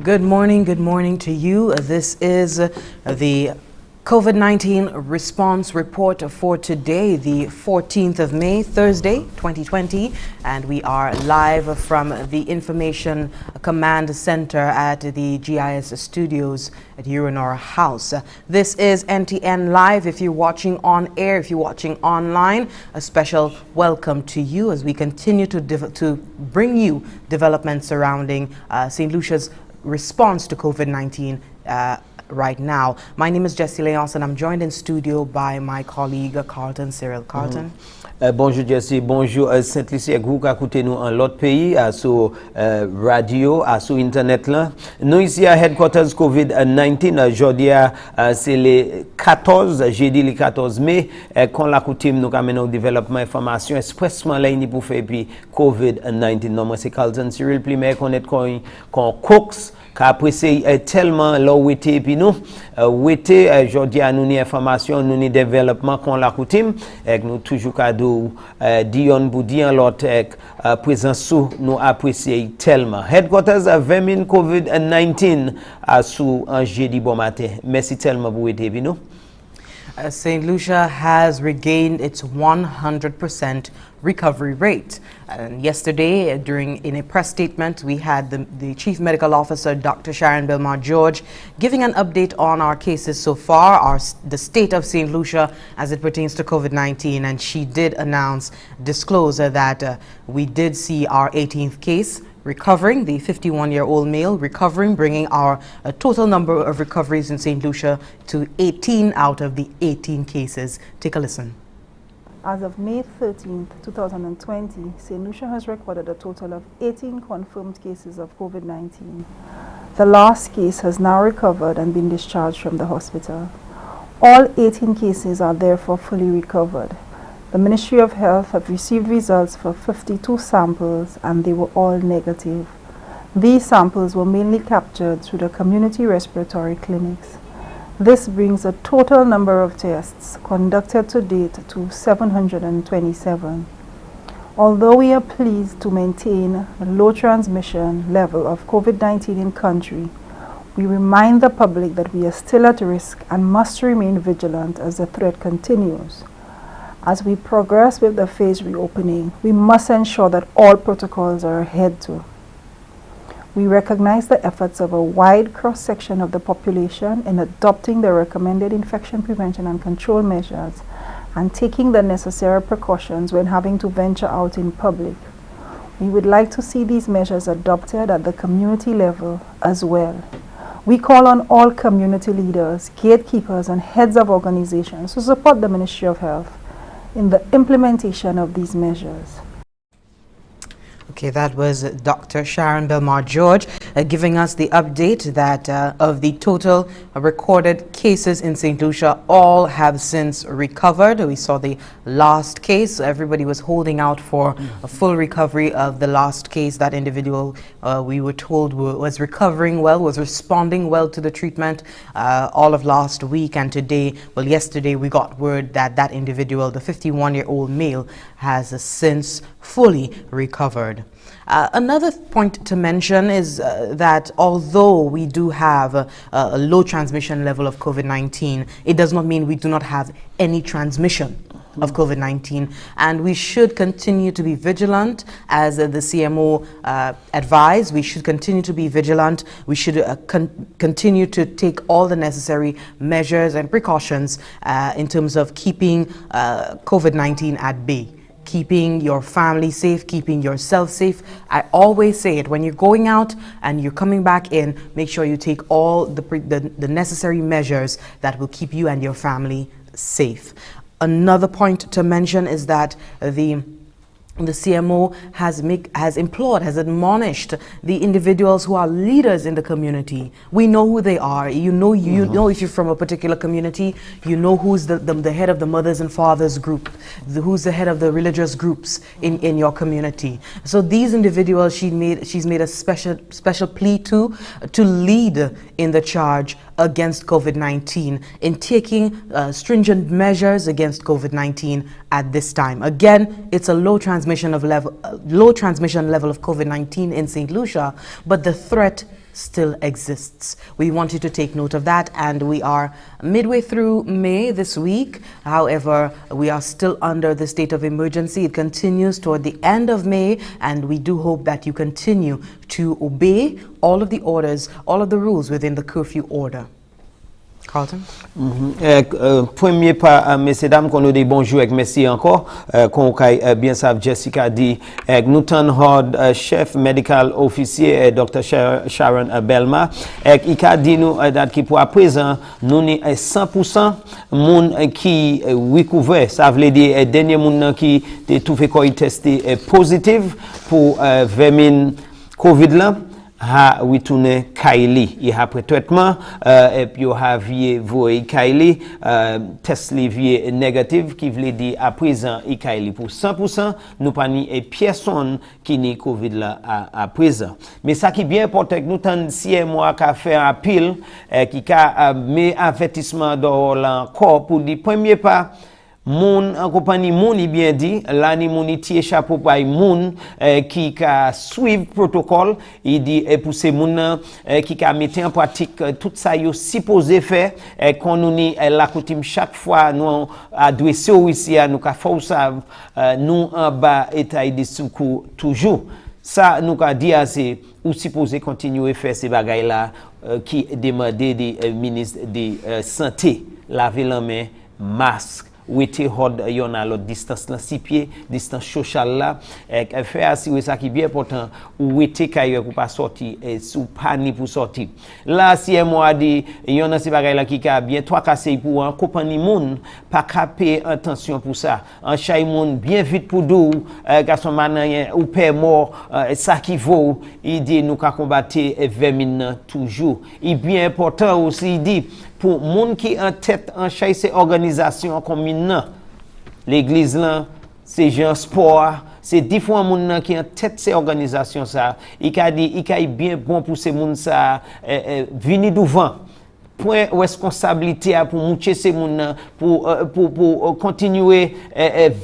Good morning to you. This is the COVID-19 response report for today, the 14th of May, Thursday, 2020, and we are live from the Information Command Center at the GIS studios at Urinora House. This is NTN Live. If you're watching on air, if you're watching online, a special welcome to you as we continue to bring you developments surrounding St. Lucia's response to COVID-19 right now. My name is Jessie Leonce and I'm joined in studio by my colleague Carlton Cyril. Carlton. Bonjour Jessie, bonjour Saint-Lucie, vous qui écoutez nous en l'autre pays, sur radio, sur internet là. Nous ici à Headquarters COVID-19, aujourd'hui c'est le 14, jeudi le 14 mai, quand la coutume nous amène au développement information expressement là pour faire puis COVID-19. Non, moi c'est Carlton Cyril, plus mais qu'on est qu'on Cox qu'après c'est tellement là où était puis nous aujourd'hui à nous ni information nous ni développement qu'on la coutume et nous toujours cadeau Dion Boudian l'autre présence sous nous apprécier tellement Headquarters 20 000 COVID-19 sous un jeudi bon matin. Merci tellement pour être puis nous. St. Lucia has regained its 100% recovery rate. And yesterday, in a press statement, we had the Chief Medical Officer, Dr. Sharon Belmar-George, giving an update on our cases so far, the state of St. Lucia as it pertains to COVID-19. And she did disclose that we did see our 18th case recovering, the 51-year-old male recovering, bringing our total number of recoveries in St. Lucia to 18 out of the 18 cases. Take a listen. As of May 13, 2020, St. Lucia has recorded a total of 18 confirmed cases of COVID-19. The last case has now recovered and been discharged from the hospital. All 18 cases are therefore fully recovered. The Ministry of Health have received results for 52 samples and they were all negative. These samples were mainly captured through the community respiratory clinics. This brings a total number of tests conducted to date to 727. Although we are pleased to maintain a low transmission level of COVID-19 in country, we remind the public that we are still at risk and must remain vigilant as the threat continues. As we progress with the phase reopening, we must ensure that all protocols are adhered to. We recognize the efforts of a wide cross-section of the population in adopting the recommended infection prevention and control measures and taking the necessary precautions when having to venture out in public. We would like to see these measures adopted at the community level as well. We call on all community leaders, gatekeepers, and heads of organizations to support the Ministry of Health in the implementation of these measures. Okay, that was Dr. Sharon Belmar-George giving us the update that of the total recorded cases in St. Lucia, all have since recovered. We saw the last case. Everybody was holding out for a full recovery of the last case. That individual, we were told, was recovering well, was responding well to the treatment all of last week. And today, well, yesterday, we got word that that individual, the 51-year-old male, has since fully recovered. Another point to mention is that although we do have a low transmission level of COVID-19, it does not mean we do not have any transmission of COVID-19, and we should continue to be vigilant as the CMO advised. We should continue to be vigilant. We should continue to take all the necessary measures and precautions in terms of keeping COVID-19 at bay. Keeping your family safe, keeping yourself safe. I always say it, when you're going out and you're coming back in, make sure you take all the necessary measures that will keep you and your family safe. Another point to mention is that the CMO has implored, has admonished the individuals who are leaders in the community. We know who they are. You know if you're from a particular community, you know who's the head of the mothers and fathers group, who's the head of the religious groups in your community. So these individuals, she's made a special plea to lead in the charge against COVID-19, in taking stringent measures against COVID-19 at this time. Again, it's a low transmission level of COVID-19 in St. Lucia, but the threat still exists. We want you to take note of that, and we are midway through May this week. However, we are still under the state of emergency. It continues toward the end of May, and we do hope that you continue to obey all of the orders, all of the rules within the curfew order. Carlton? Premier pas, messieurs, dames, qu'on nous dit bonjour et merci encore. Qu'on bien savent, Jessica dit, nous tenons chef medical officier, Dr. Sharon Belma, il a dit nous qui pour à présent, nous sommes 100% moun qui recouvert. Ça veut dire, dernier moun qui est tout fait qu'on testé positif pour vermine COVID là. Ha retourné Kylie. Il a pris traitement et puis il a vu Kylie test livier négatif qui veut dire à présent il Kylie pour 100% nous pas ni personne qui ni Covid là à présent. Mais ça qui est bien important nous tant si moi qu'a fait un pile qui a mis avertissement dans l'encore pour dire premier pas moun en compagnie moun il bien dit là ni moun ti chapeau par moun qui ka suivre protocole il dit et pour ces moun qui ka mettre en pratique tout ça yo supposé faire qu'on nous ni la coutume chaque fois nous adresser ici nous ka faut ça nous en bas état de secours toujours ça nous ka dit c'est ou supposé continuer faire ces bagailles là qui demandé des ministres de santé laver la main masque ou était hod yon a l'autre distance là 6 pieds distance social là faire assurer ça qui bien important ou était caillou pour pas sortir et sous pas ni pour sortir là si moi dit yon a ces bagaille là qui a bien 3 casser pour un compagnie moun pas caper attention pour ça en chay moun bien vite pour dou garçon manan ou père mort ça qui vaut il dit nous ca combattre vermine toujours il bien important aussi il dit pour moun qui en tête en chay ces organisations comme l'église là c'est gens sport c'est différents moun qui en tête ces organisations ça il a dit il est bien bon pour ces moun ça venir devant point responsabilité pour moucher ces moun pour continuer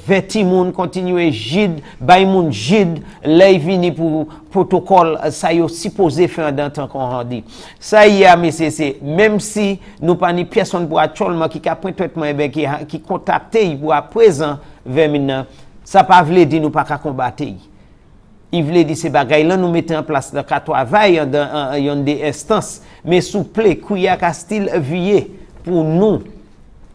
vêti moun continuer gide bay moun gide lay vini pour protocole ça yo supposé faire dans temps qu'on rendit ça y a mais c'est même si nous pas ni personne pour actuellement qui a point traitement qui contacter pour à présent vers maintenant ça pas veut dire nous pas combattre il voulait dire ces bagailles là nous mettons en place dans travail dans des instances mais souple kouya ka style vier pour nous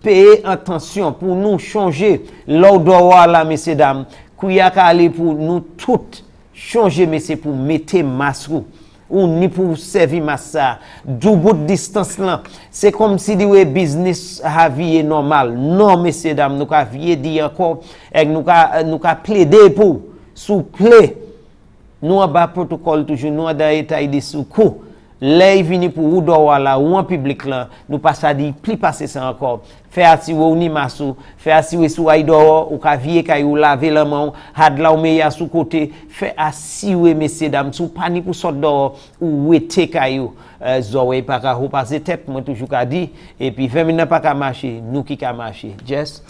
payer attention pour nous changer l'ordre là messieurs dames kouya ka aller pour nous toutes changer mais c'est pour mettre masque ou ni pour servir massa du bout de distance là c'est comme si dit business a vie normal non messieurs dames nous ka vie dire encore et nous ka plaider pour souple nous en bas protocole toujours nous dans état de secours les vini pour ou doit là ou en public là nous pas ça dit plus passer ça encore faire assurer ou ni massou faire assurer sous aidor ou ka vie kay ou laver la main had la ou meya sous côté faire assurer messieurs dames sous pas ni pour sortir dehors ou wete kay ou zoé pas ka ou passer tête moi toujours ka dit et puis 20 minutes pas ka marcher nous qui ka marcher Jess.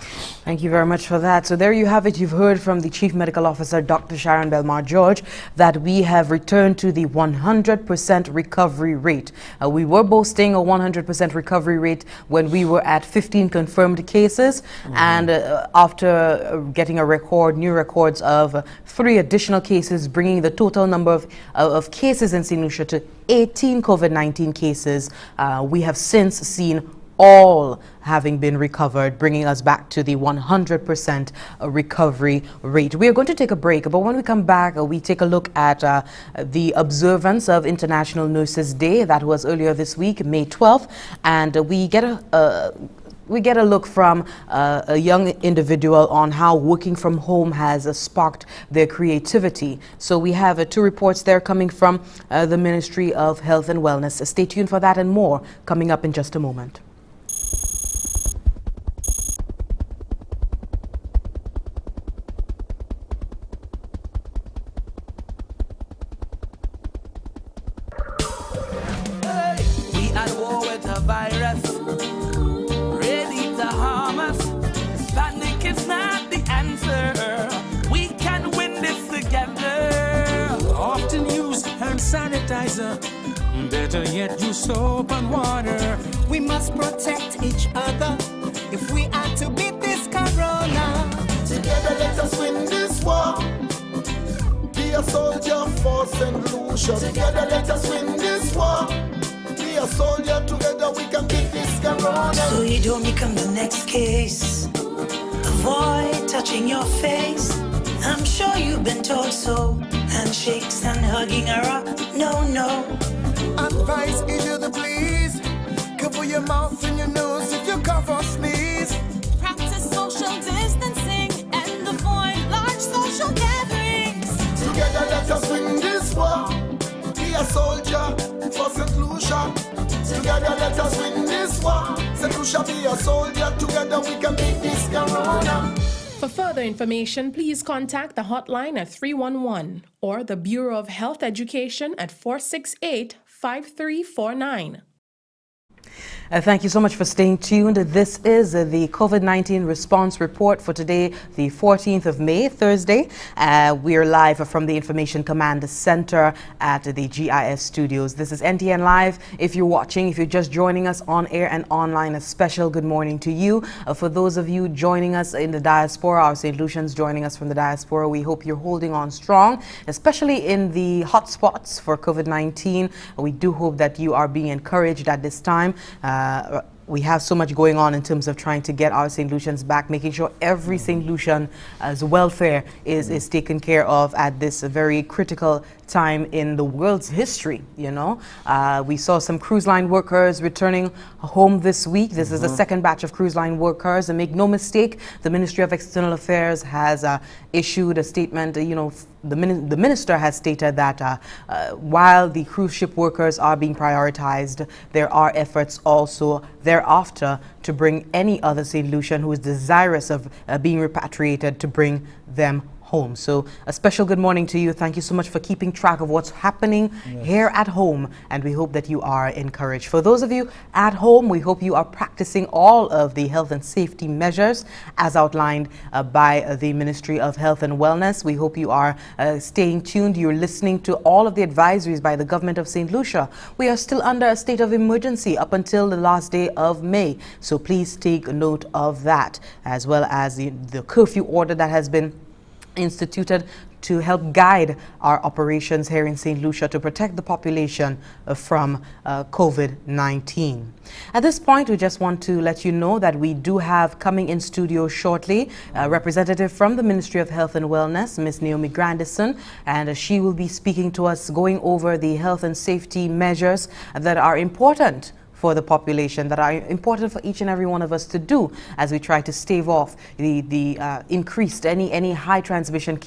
Thank you very much for that. So there you have it. You've heard from the Chief Medical Officer, Dr. Sharon Belmar George, that we have returned to the 100% recovery rate. We were boasting a 100% recovery rate when we were at 15 confirmed cases, and after getting new records of 3 additional cases, bringing the total number of cases in St. Lucia to 18 COVID-19 cases, we have since seen all having been recovered, bringing us back to the 100% recovery rate. We are going to take a break, but when we come back, we take a look at the observance of International Nurses Day. That was earlier this week, May 12th, and we get a look from a young individual on how working from home has sparked their creativity. So we have 2 reports there coming from the Ministry of Health and Wellness. Stay tuned for that and more coming up in just a moment. Sanitizer Better yet, use soap and water. We must protect each other if we are to beat this corona. Together let us win this war. Be a soldier for St. Lucia. Together let us win this war. Be a soldier, together we can beat this corona. So you don't become the next case. Avoid touching your face. I'm sure you've been told so. Handshakes and hugging her up, no, no. Advice is you to please. Cover your mouth and your nose if you cough or sneeze. Practice social distancing and avoid large social gatherings. Together let us win this war. Be a soldier for St. Lucia. Together let us win this war. St. Lucia, be a soldier. Together we can beat this corona. For further information, please contact the hotline at 311 or the Bureau of Health Education at 468-5349. Thank you so much for staying tuned. This is the COVID-19 response report for today, the 14th of May, Thursday. We are live from the Information Command Center at the GIS studios. This is NTN Live. If you're watching, if you're just joining us on air and online, a special good morning to you. For those of you joining us in the diaspora, our St. Lucians joining us from the diaspora, we hope you're holding on strong, especially in the hotspots for COVID-19. We do hope that you are being encouraged at this time. We have so much going on in terms of trying to get our St. Lucians back, making sure every St. Lucian's welfare is taken care of at this very critical time in the world's history, you know. We saw some cruise line workers returning home this week. This is the second batch of cruise line workers, and make no mistake, the Ministry of External Affairs has issued a statement. You know, the minister has stated that while the cruise ship workers are being prioritized, there are efforts also thereafter to bring any other St. Lucian who is desirous of being repatriated to bring them home. So a special good morning to you. Thank you so much for keeping track of what's happening here at home, and we hope that you are encouraged. For those of you at home, we hope you are practicing all of the health and safety measures as outlined by the Ministry of Health and Wellness. We hope you are staying tuned. You're listening to all of the advisories by the government of St. Lucia. We are still under a state of emergency up until the last day of May. So please take note of that, as well as the curfew order that has been instituted to help guide our operations here in St. Lucia to protect the population from COVID-19. At this point, we just want to let you know that we do have coming in studio shortly a representative from the Ministry of Health and Wellness, Ms. Naomie Grandison, and she will be speaking to us, going over the health and safety measures that are important for the population, that are important for each and every one of us to do as we try to stave off the increased any high transmission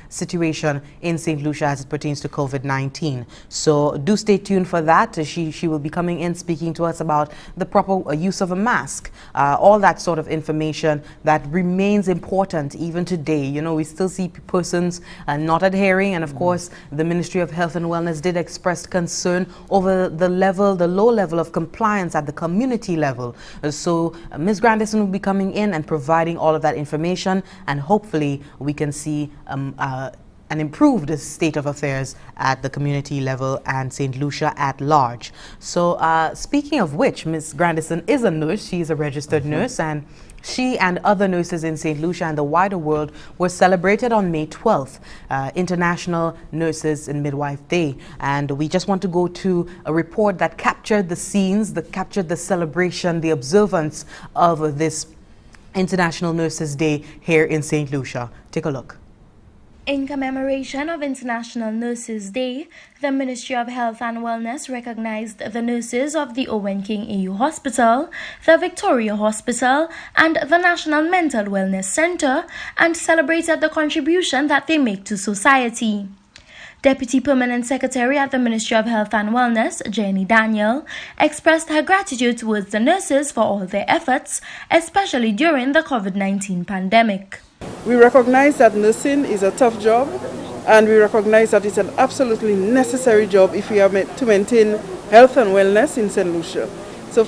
situation in St. Lucia as it pertains to COVID-19. So do stay tuned for that. She will be coming in speaking to us about the proper use of a mask, all that sort of information that remains important even today. You know, we still see persons not adhering, and of course the Ministry of Health and Wellness did express concern over the low level of compliance at the community level. So Ms. Grandison will be coming in and providing all of that information, and hopefully we can see an improved state of affairs at the community level and St. Lucia at large. So speaking of which, Ms. Grandison is a nurse. She is a registered nurse, and she and other nurses in St. Lucia and the wider world were celebrated on May 12th, International Nurses and Midwife Day. And we just want to go to a report that captured the scenes, that captured the celebration, the observance of this International Nurses Day here in St. Lucia. Take a look. In commemoration of International Nurses Day, the Ministry of Health and Wellness recognized the nurses of the Owen King AU Hospital, the Victoria Hospital, and the National Mental Wellness Center, and celebrated the contribution that they make to society. Deputy Permanent Secretary at the Ministry of Health and Wellness, Jenny Daniel, expressed her gratitude towards the nurses for all their efforts, especially during the COVID-19 pandemic. We recognize that nursing is a tough job, and we recognize that it's an absolutely necessary job if we are to maintain health and wellness in St. Lucia. So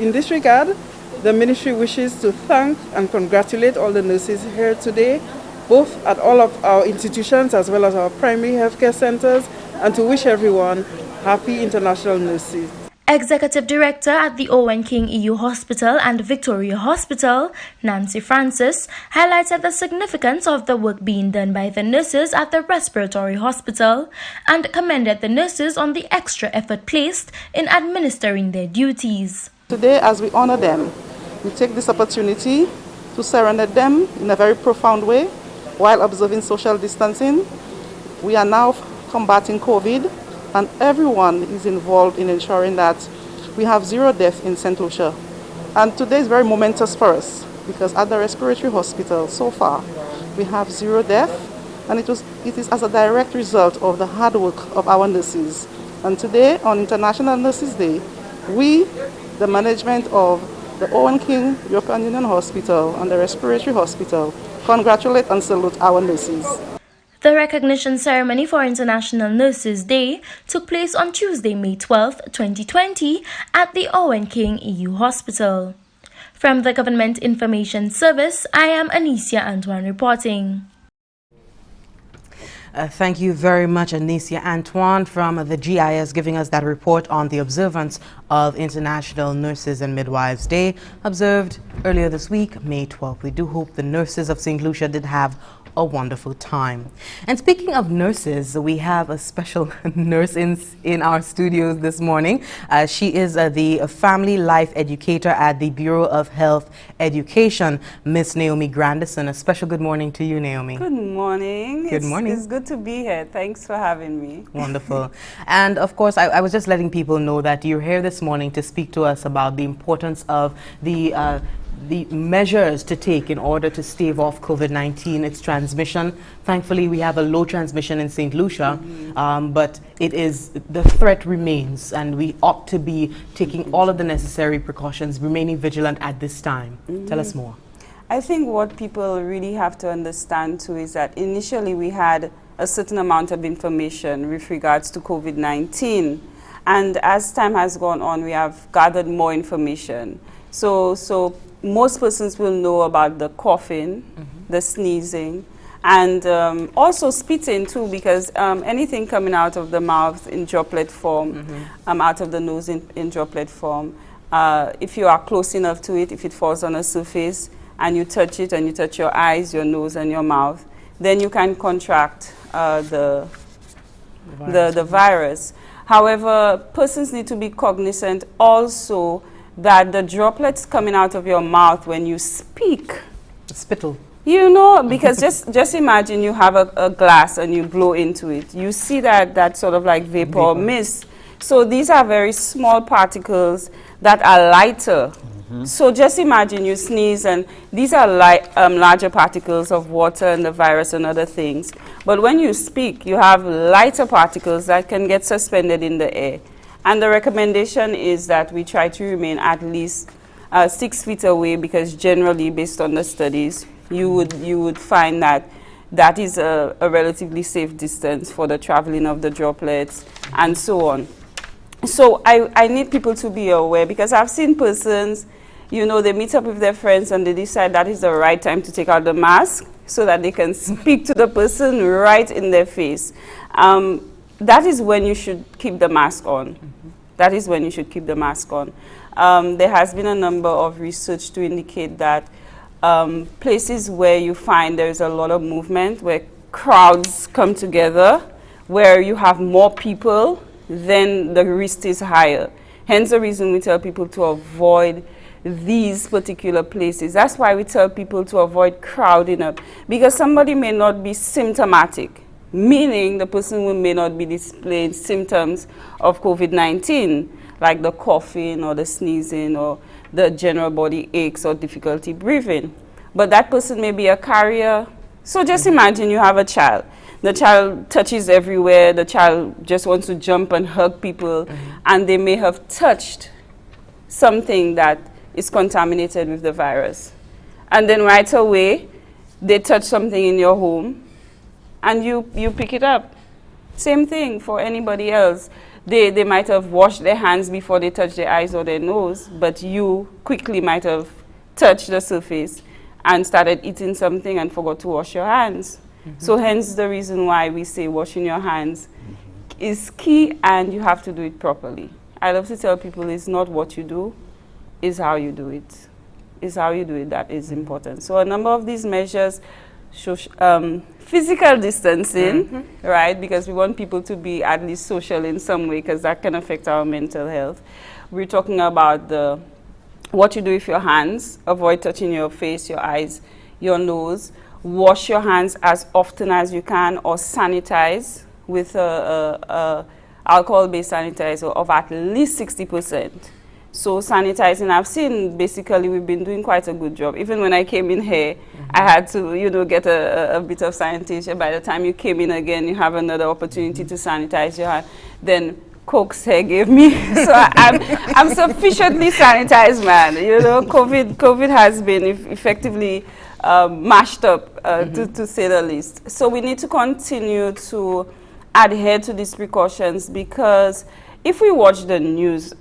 in this regard, the ministry wishes to thank and congratulate all the nurses here today, both at all of our institutions as well as our primary healthcare centers, and to wish everyone Happy International Nurses. Executive Director at the Owen King EU Hospital and Victoria Hospital, Nancy Francis, highlighted the significance of the work being done by the nurses at the respiratory hospital and commended the nurses on the extra effort placed in administering their duties. Today, as we honor them, we take this opportunity to serenade them in a very profound way while observing social distancing. We are now combating COVID, and everyone is involved in ensuring that we have 0 deaths in St. Lucia. And today is very momentous for us because at the respiratory hospital so far we have 0 deaths, and it is as a direct result of the hard work of our nurses. And today, on International Nurses Day, we, the management of the Owen King European Union Hospital and the Respiratory Hospital, congratulate and salute our nurses. The recognition ceremony for International Nurses Day took place on Tuesday, May 12, 2020 at the Owen King EU Hospital. From the Government Information Service, I am Anicia Antoine reporting. Thank you very much, Anicia Antoine from the GIS, giving us that report on the observance of International Nurses and Midwives Day, observed earlier this week, May 12th. We do hope the nurses of St. Lucia did have a wonderful time. And speaking of nurses, we have a special nurse in our studios this morning. She is the Family Life Educator at the Bureau of Health Education, Miss Naomie Grandison. A special good morning to you, Naomie. Good morning. Good morning. It's good to be here. Thanks for having me. Wonderful. And of course, I was just letting people know that you're here this morning to speak to us about the importance of the measures to take in order to stave off COVID-19, its transmission. Thankfully, we have a low transmission in St. Lucia, but the threat remains, and we ought to be taking all of the necessary precautions, remaining vigilant at this time. Tell us more. I think what people really have to understand too is that initially we had a certain amount of information with regards to COVID-19, and as time has gone on, we have gathered more information. So most persons will know about the coughing, the sneezing, and also spitting too, because anything coming out of the mouth in droplet form, out of the nose in droplet form, if you are close enough to it, if it falls on a surface and you touch it and you touch your eyes, your nose and your mouth, then you can contract the virus. However, persons need to be cognizant also that the droplets coming out of your mouth when you speak, spittle, you know, because just imagine you have a glass and you blow into it, you see that sort of like vapor mist. So these are very small particles that are lighter. So just imagine you sneeze and these are larger particles of water and the virus and other things, but when you speak you have lighter particles that can get suspended in the air. And the recommendation is that we try to remain at least 6 feet away, because generally, based on the studies, you would find that is a relatively safe distance for the traveling of the droplets and so on. So I need people to be aware, because I've seen persons, you know, they meet up with their friends and they decide that is the right time to take out the mask so that they can speak to the person right in their face. That is when you should keep the mask on. That is when you should keep the mask on. There has been a number of research to indicate that places where you find there is a lot of movement, where crowds come together, where you have more people, then the risk is higher. Hence the reason we tell people to avoid these particular places. That's why we tell people to avoid crowding up, because somebody may not be symptomatic, meaning the person may not be displaying symptoms of COVID-19, like the coughing or the sneezing or the general body aches or difficulty breathing. But that person may be a carrier. So just imagine you have a child. The child touches everywhere. The child just wants to jump and hug people, and they may have touched something that is contaminated with the virus. And then right away, they touch something in your home, and you pick it up. Same thing for anybody else. They might have washed their hands before they touch their eyes or their nose, but you quickly might have touched the surface and started eating something and forgot to wash your hands. So hence the reason why we say washing your hands is key, and you have to do it properly. I love to tell people it's not what you do, it's how you do it. It's how you do it that is important. So a number of these measures, physical distancing, right, because we want people to be at least social in some way, because that can affect our mental health. We're talking about what you do with your hands, avoid touching your face, your eyes, your nose, wash your hands as often as you can, or sanitize with alcohol-based sanitizer of at least 60%. So sanitizing, I've seen, basically we've been doing quite a good job. Even when I came in here, I had to, you know, get a bit of sanitation. By the time you came in again, you have another opportunity to sanitize your hand. Then Coke's hair gave me, so I'm sufficiently sanitized, man. You know, COVID has been effectively mashed up, to say the least. So we need to continue to adhere to these precautions, because if we watch the news,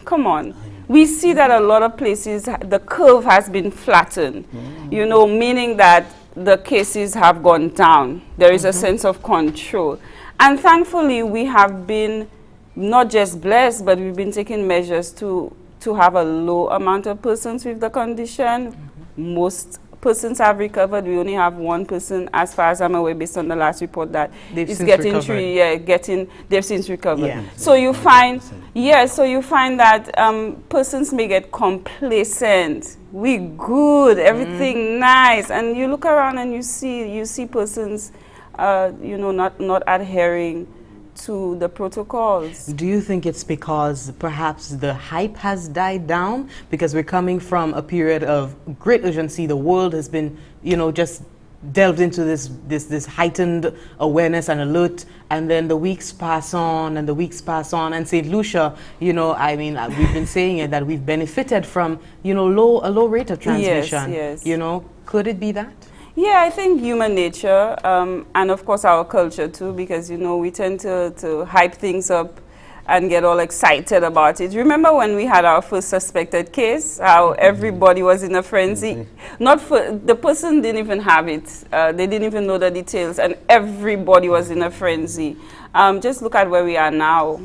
come on, we see that a lot of places the curve has been flattened, you know, meaning that the cases have gone down. There is a sense of control. And thankfully, we have been not just blessed, but we've been taking measures to have a low amount of persons with the condition. Most persons have recovered. We only have one person, as far as I'm aware, based on the last report, that is getting through. They've since recovered. Yeah. So you find, so you find that persons may get complacent. We good, everything nice, and you look around and you see persons, you know, not adhering to the protocols. Do you think it's because perhaps the hype has died down, because we're coming from a period of great urgency? The world has been, you know, just delved into this heightened awareness and alert, and then the weeks pass on and the weeks pass on, and St. Lucia, you know, I mean, we've been saying it, that we've benefited from, you know, a low rate of transmission. Yes. You know, could it be that? Yeah, I think human nature, and of course our culture too, because, you know, we tend to hype things up and get all excited about it. Remember when we had our first suspected case, how everybody was in a frenzy? The person didn't even have it. They didn't even know the details, and everybody was in a frenzy. Just look at where we are now.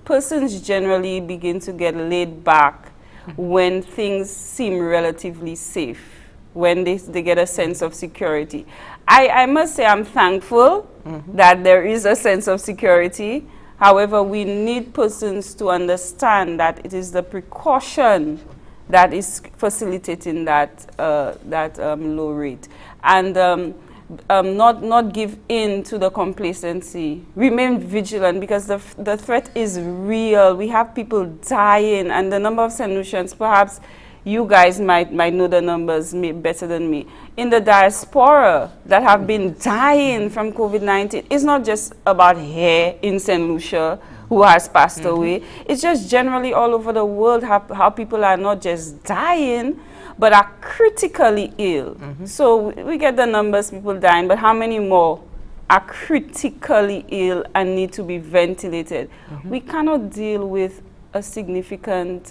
Persons generally begin to get laid back when things seem relatively safe, when they get a sense of security. I must say I'm thankful that there is a sense of security. However, we need persons to understand that it is the precaution that is facilitating that low rate. And not give in to the complacency. Remain vigilant, because the threat is real. We have people dying, and the number of St. Lucians, perhaps you guys might know the numbers better than me, in the diaspora that have been dying from COVID-19. It's not just about here in St. Lucia who has passed away. It's just generally all over the world how people are not just dying, but are critically ill. So we get the numbers, people dying, but how many more are critically ill and need to be ventilated? We cannot deal with a significant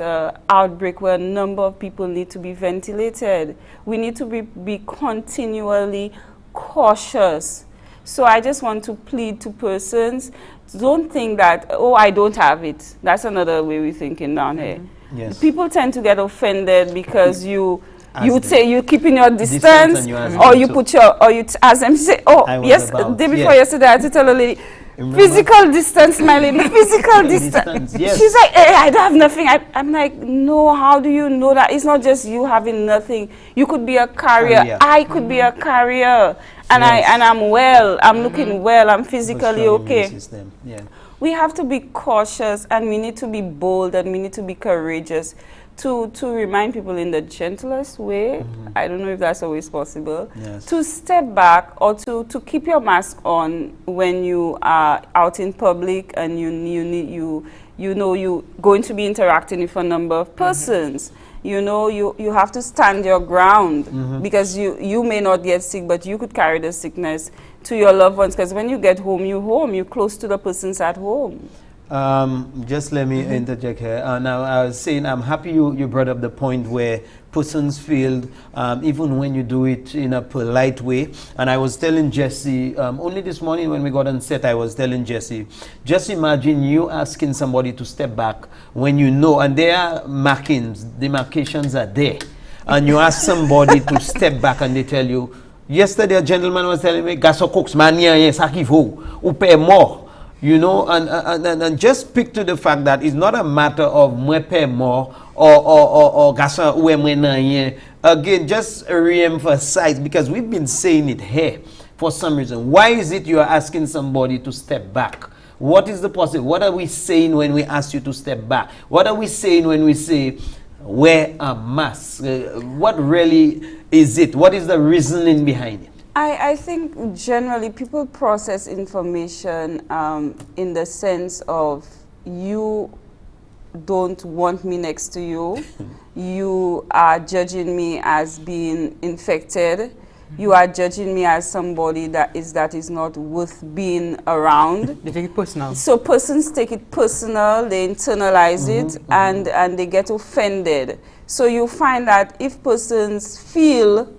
outbreak where a number of people need to be ventilated. We need to be continually cautious. So I just want to plead to persons, don't think that, oh, I don't have it. That's another way we're thinking down here. Yes. People tend to get offended because you would say you're keeping your distance, or you put ask them, say, oh, yes, the day before yesterday I had to tell a lady, physical distance, my lady, physical distance. Yes. She's like, hey, I don't have nothing. I'm like, no, how do you know that? It's not just you having nothing. You could be a carrier. I could be a carrier. And I'm well. I'm looking well. I'm physically okay. We have to be cautious, and we need to be bold, and we need to be courageous to remind people in the gentlest way. I don't know if that's always possible. To step back, or to keep your mask on when you are out in public, and you know you're going to be interacting with a number of persons. You know, you have to stand your ground, because you may not get sick, but you could carry the sickness to your loved ones, because when you get home, you're close to the persons at home. Just let me interject here. Now, I was saying I'm happy you brought up the point where persons feel, even when you do it in a polite way. And I was telling Jesse, only this morning when we got on set, I was telling Jesse, just imagine you asking somebody to step back when you know, and there are markings, demarcations are there. And you ask somebody to step back and they tell you, yesterday a gentleman was telling me, Gaso Cooks, man, yes, ou pay more. You know, and just speak to the fact that it's not a matter of mwe pay more or gasa uwe mwe na yen. Again, just re-emphasize, because we've been saying it here for some reason. Why is it you are asking somebody to step back? What is the positive? What are we saying when we ask you to step back? What are we saying when we say wear a mask? What really is it? What is the reasoning behind it? I think generally people process information in the sense of you don't want me next to you. You are judging me as being infected. You are judging me as somebody that is not worth being around. They take it personal. So persons take it personal, they internalize it, and they get offended. So you find that if persons feel,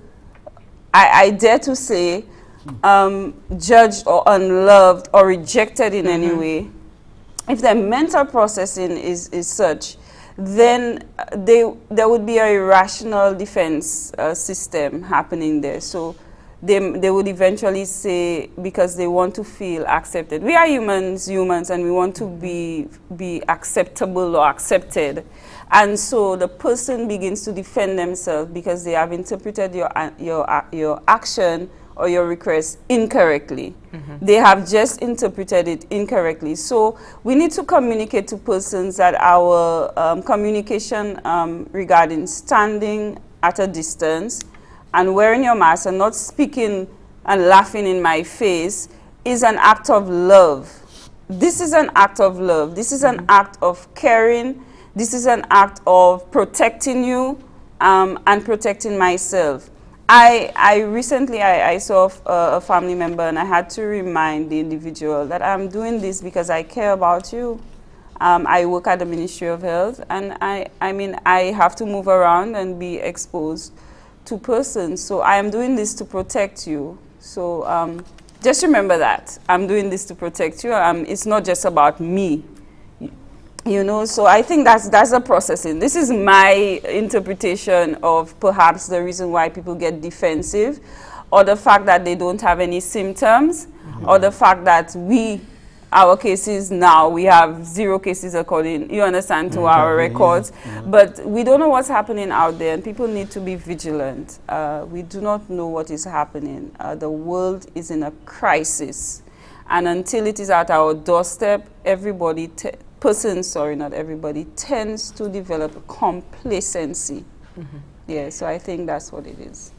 I dare to say, judged or unloved or rejected in any way, if their mental processing is such, then there would be an irrational defense system happening there. So they would eventually say, because they want to feel accepted. We are humans, and we want to be acceptable or accepted. And so the person begins to defend themselves because they have interpreted your action or your request incorrectly. They have just interpreted it incorrectly. So we need to communicate to persons that our communication regarding standing at a distance and wearing your mask and not speaking and laughing in my face is an act of love. This is an act of love. This is an act of caring. This is an act of protecting you and protecting myself. I recently saw a family member, and I had to remind the individual that I'm doing this because I care about you. I work at the Ministry of Health, and I mean I have to move around and be exposed to persons. So I am doing this to protect you. So just remember that I'm doing this to protect you. It's not just about me. You know, so I think that's a processing. This is my interpretation of perhaps the reason why people get defensive, or the fact that they don't have any symptoms, or the fact that our cases now, we have 0 cases according, you understand, to our records. But we don't know what's happening out there, and people need to be vigilant. We do not know what is happening. The world is in a crisis. And until it is at our doorstep, not everybody, tends to develop complacency. Yeah, so I think that's what it is.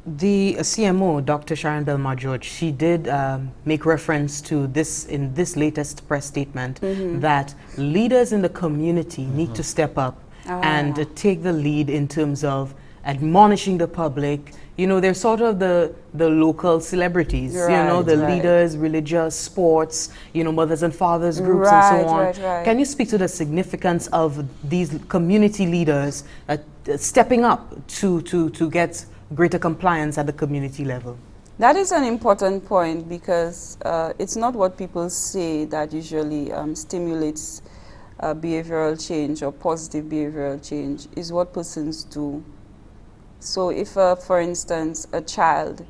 The CMO, Dr. Sharon Belmar-George, she did make reference to this in this latest press statement, that leaders in the community need to step up and take the lead in terms of admonishing the public. You know, they're sort of the local celebrities, you know, the leaders, religious, sports, you know, mothers and fathers groups and so on. Can you speak to the significance of these community leaders stepping up to get greater compliance at the community level? That is an important point, because it's not what people say that usually stimulates behavioral change or positive behavioral change. Is what persons do. So if, for instance, a child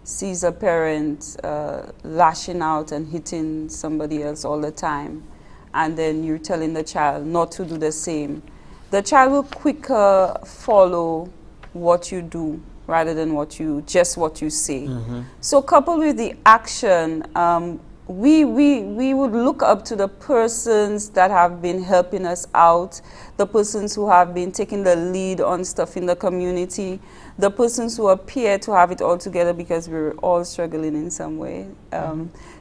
sees a parent lashing out and hitting somebody else all the time, and then you're telling the child not to do the same, the child will quicker follow what you do rather than what you say. So coupled with the action, we would look up to the persons that have been helping us out, the persons who have been taking the lead on stuff in the community, the persons who appear to have it all together, because we're all struggling in some way.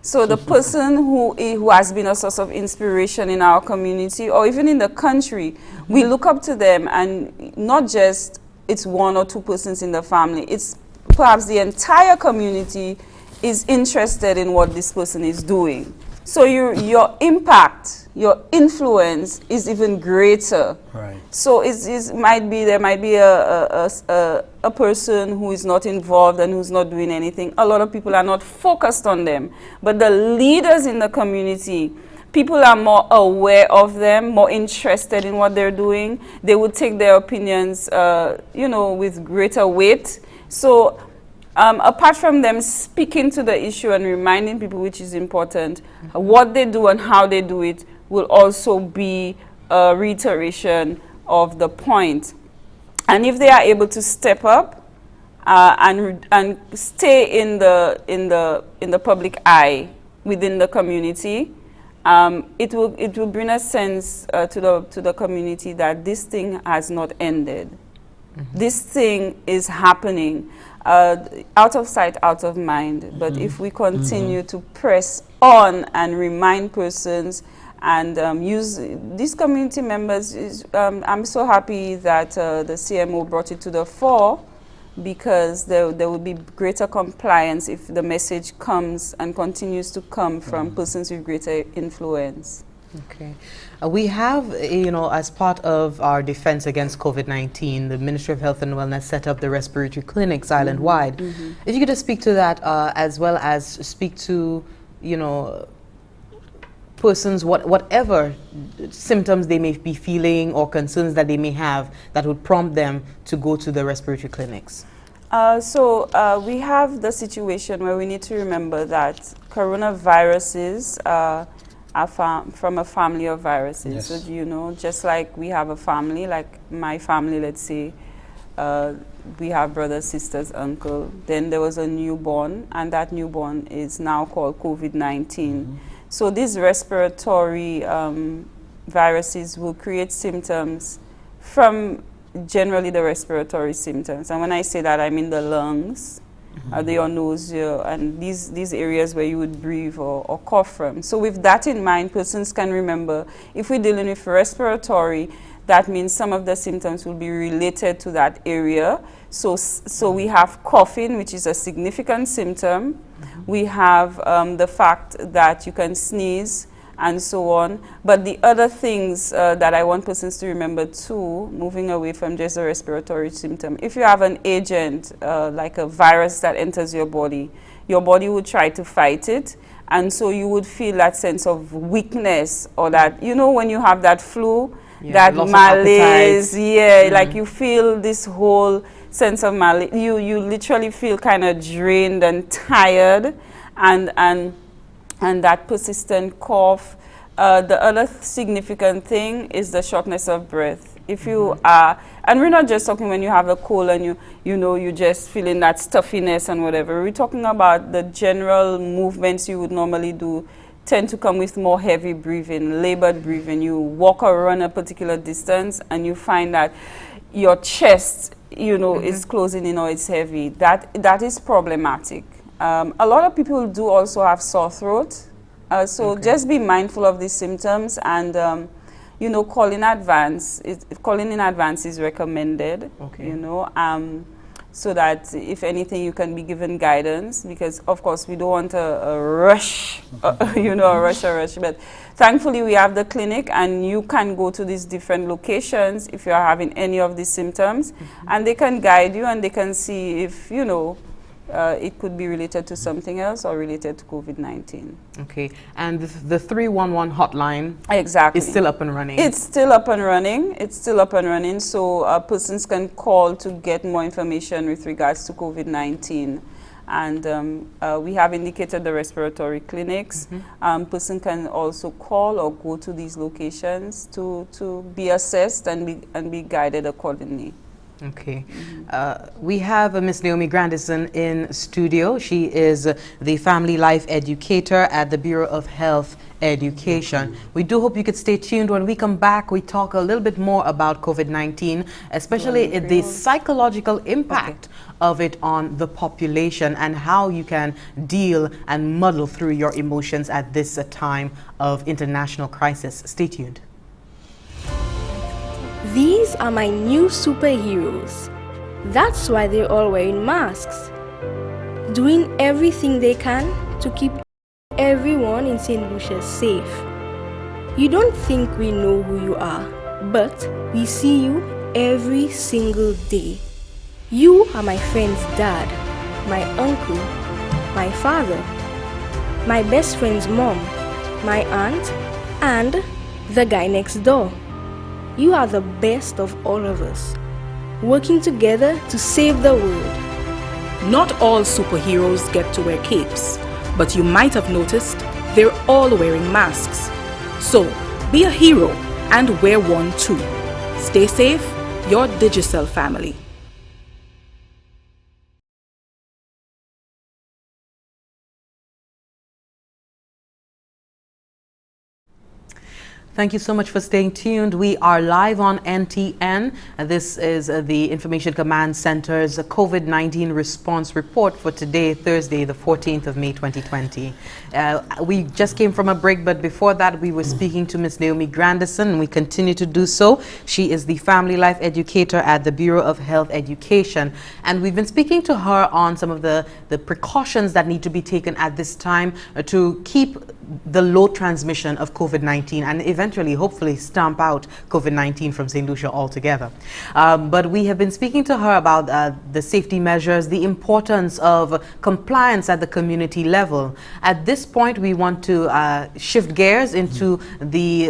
So the person who has been a source of inspiration in our community or even in the country, we look up to them, and not just it's 1 or 2 persons in the family, it's perhaps the entire community is interested in what this person is doing. So your impact, your influence is even greater. Right. So there might be a person who is not involved and who's not doing anything. A lot of people are not focused on them. But the leaders in the community, people are more aware of them, more interested in what they're doing. They would take their opinions, with greater weight. So apart from them speaking to the issue and reminding people, which is important, what they do and how they do it will also be a reiteration of the point. And if they are able to step up and stay in the public eye within the community, it will bring a sense to the community that this thing has not ended. This thing is happening. Out of sight, out of mind. But if we continue to press on and remind persons and use these community members, I'm so happy that the CMO brought it to the fore, because there will be greater compliance if the message comes and continues to come from persons with greater influence. Okay. We have, as part of our defense against COVID-19, the Ministry of Health and Wellness set up the respiratory clinics island-wide. If you could just speak to that, as well as speak to, persons, whatever symptoms they may be feeling or concerns that they may have that would prompt them to go to the respiratory clinics. We have the situation where we need to remember that coronaviruses are from a family of viruses. Yes. So, just like we have a family, like my family, let's say, we have brothers, sisters, uncle. Then there was a newborn, and that newborn is now called COVID-19. So these respiratory viruses will create symptoms from generally the respiratory symptoms. And when I say that, I mean the lungs, the nausea, and these areas where you would breathe or cough from. So with that in mind, persons can remember, if we're dealing with respiratory, that means some of the symptoms will be related to that area. So we have coughing, which is a significant symptom. We have the fact that you can sneeze and so on. But the other things that I want persons to remember too, moving away from just a respiratory symptom, if you have an agent like a virus that enters your body would try to fight it. And so you would feel that sense of weakness, or that, when you have that flu, that malaise, like you feel this whole sense of malaise. You literally feel kind of drained and tired, and that persistent cough. The other significant thing is the shortness of breath. If you are, and we're not just talking when you have a cold and you just feeling that stuffiness and whatever. We're talking about the general movements you would normally do tend to come with more heavy breathing, labored breathing. You walk or run a particular distance and you find that your chest, is closing in or it's heavy. That is problematic. A lot of people do also have sore throat. Just be mindful of these symptoms, and call in advance. Calling in advance is recommended. So that if anything, you can be given guidance, because of course we don't want a rush, a rush. But thankfully we have the clinic, and you can go to these different locations if you are having any of these symptoms, and they can guide you and they can see if it could be related to something else or related to COVID-19. Okay, and the 311 hotline exactly is still up and running? It's still up and running. So persons can call to get more information with regards to COVID-19. And we have indicated the respiratory clinics. Person can also call or go to these locations to be assessed and be guided accordingly. Okay. We have Miss Naomie Grandison in studio. She is the Family Life Educator at the Bureau of Health Education. We do hope you could stay tuned. When we come back, we talk a little bit more about COVID-19, especially the psychological impact of it on the population and how you can deal and muddle through your emotions at this time of international crisis. Stay tuned. These are my new superheroes. That's why they're all wearing masks, doing everything they can to keep everyone in St. Lucia safe. You don't think we know who you are, but we see you every single day. You are my friend's dad, my uncle, my father, my best friend's mom, my aunt, and the guy next door. You are the best of all of us, working together to save the world. Not all superheroes get to wear capes, but you might have noticed they're all wearing masks. So, be a hero and wear one too. Stay safe, your Digicel family. Thank you so much for staying tuned. We are live on NTN. This is the Information Command Center's COVID-19 response report for today, Thursday, the 14th of May, 2020. We just came from a break, but before that, we were speaking to Ms. Naomie Grandison, and we continue to do so. She is the Family Life Educator at the Bureau of Health Education. And we've been speaking to her on some of the precautions that need to be taken at this time to keep the low transmission of COVID-19 and eventually, hopefully, stamp out COVID-19 from St. Lucia altogether. But we have been speaking to her about the safety measures, the importance of compliance at the community level. At this point, we want to shift gears into the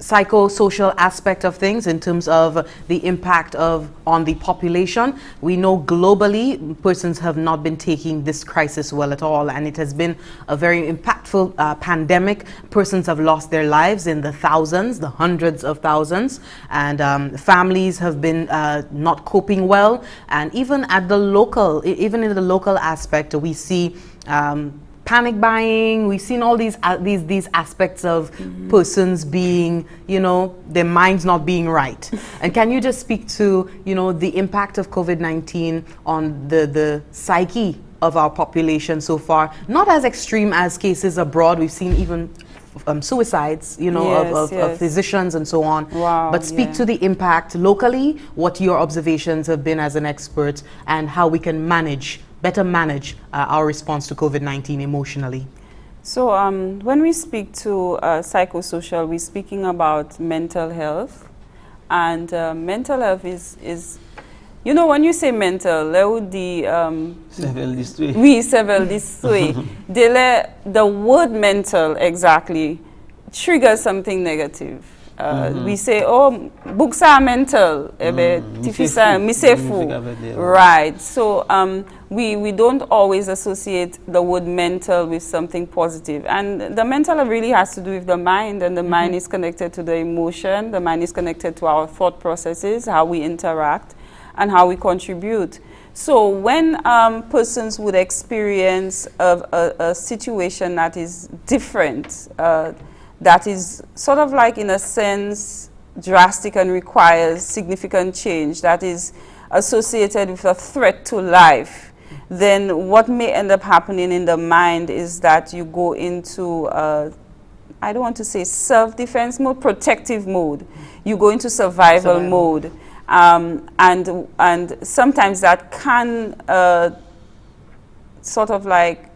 psychosocial aspect of things in terms of the impact on the population. We know globally persons have not been taking this crisis well at all, and it has been a very impactful pandemic. Persons have lost their lives in the thousands, the hundreds of thousands, and families have been not coping well. And even in the local aspect, we see panic buying. We've seen all these aspects of persons being, their minds not being right. And can you just speak to, the impact of COVID-19 on the psyche of our population so far? Not as extreme as cases abroad. We've seen even suicides, of physicians and so on. Wow, but speak to the impact locally, what your observations have been as an expert, and how we can better manage our response to COVID-19 emotionally. So when we speak to psychosocial, we're speaking about mental health. And mental health is when you say mental, there would be... several this way. The word mental exactly triggers something negative. We say, books are mental. Right. So we don't always associate the word mental with something positive. And the mental really has to do with the mind, and the mind is connected to the emotion. The mind is connected to our thought processes, how we interact, and how we contribute. So when persons would experience a situation that is different, that is sort of like, in a sense, drastic and requires significant change, that is associated with a threat to life, then what may end up happening in the mind is that you go into, I don't want to say self-defense mode, protective mode. You go into survival mode. And sometimes that can sort of like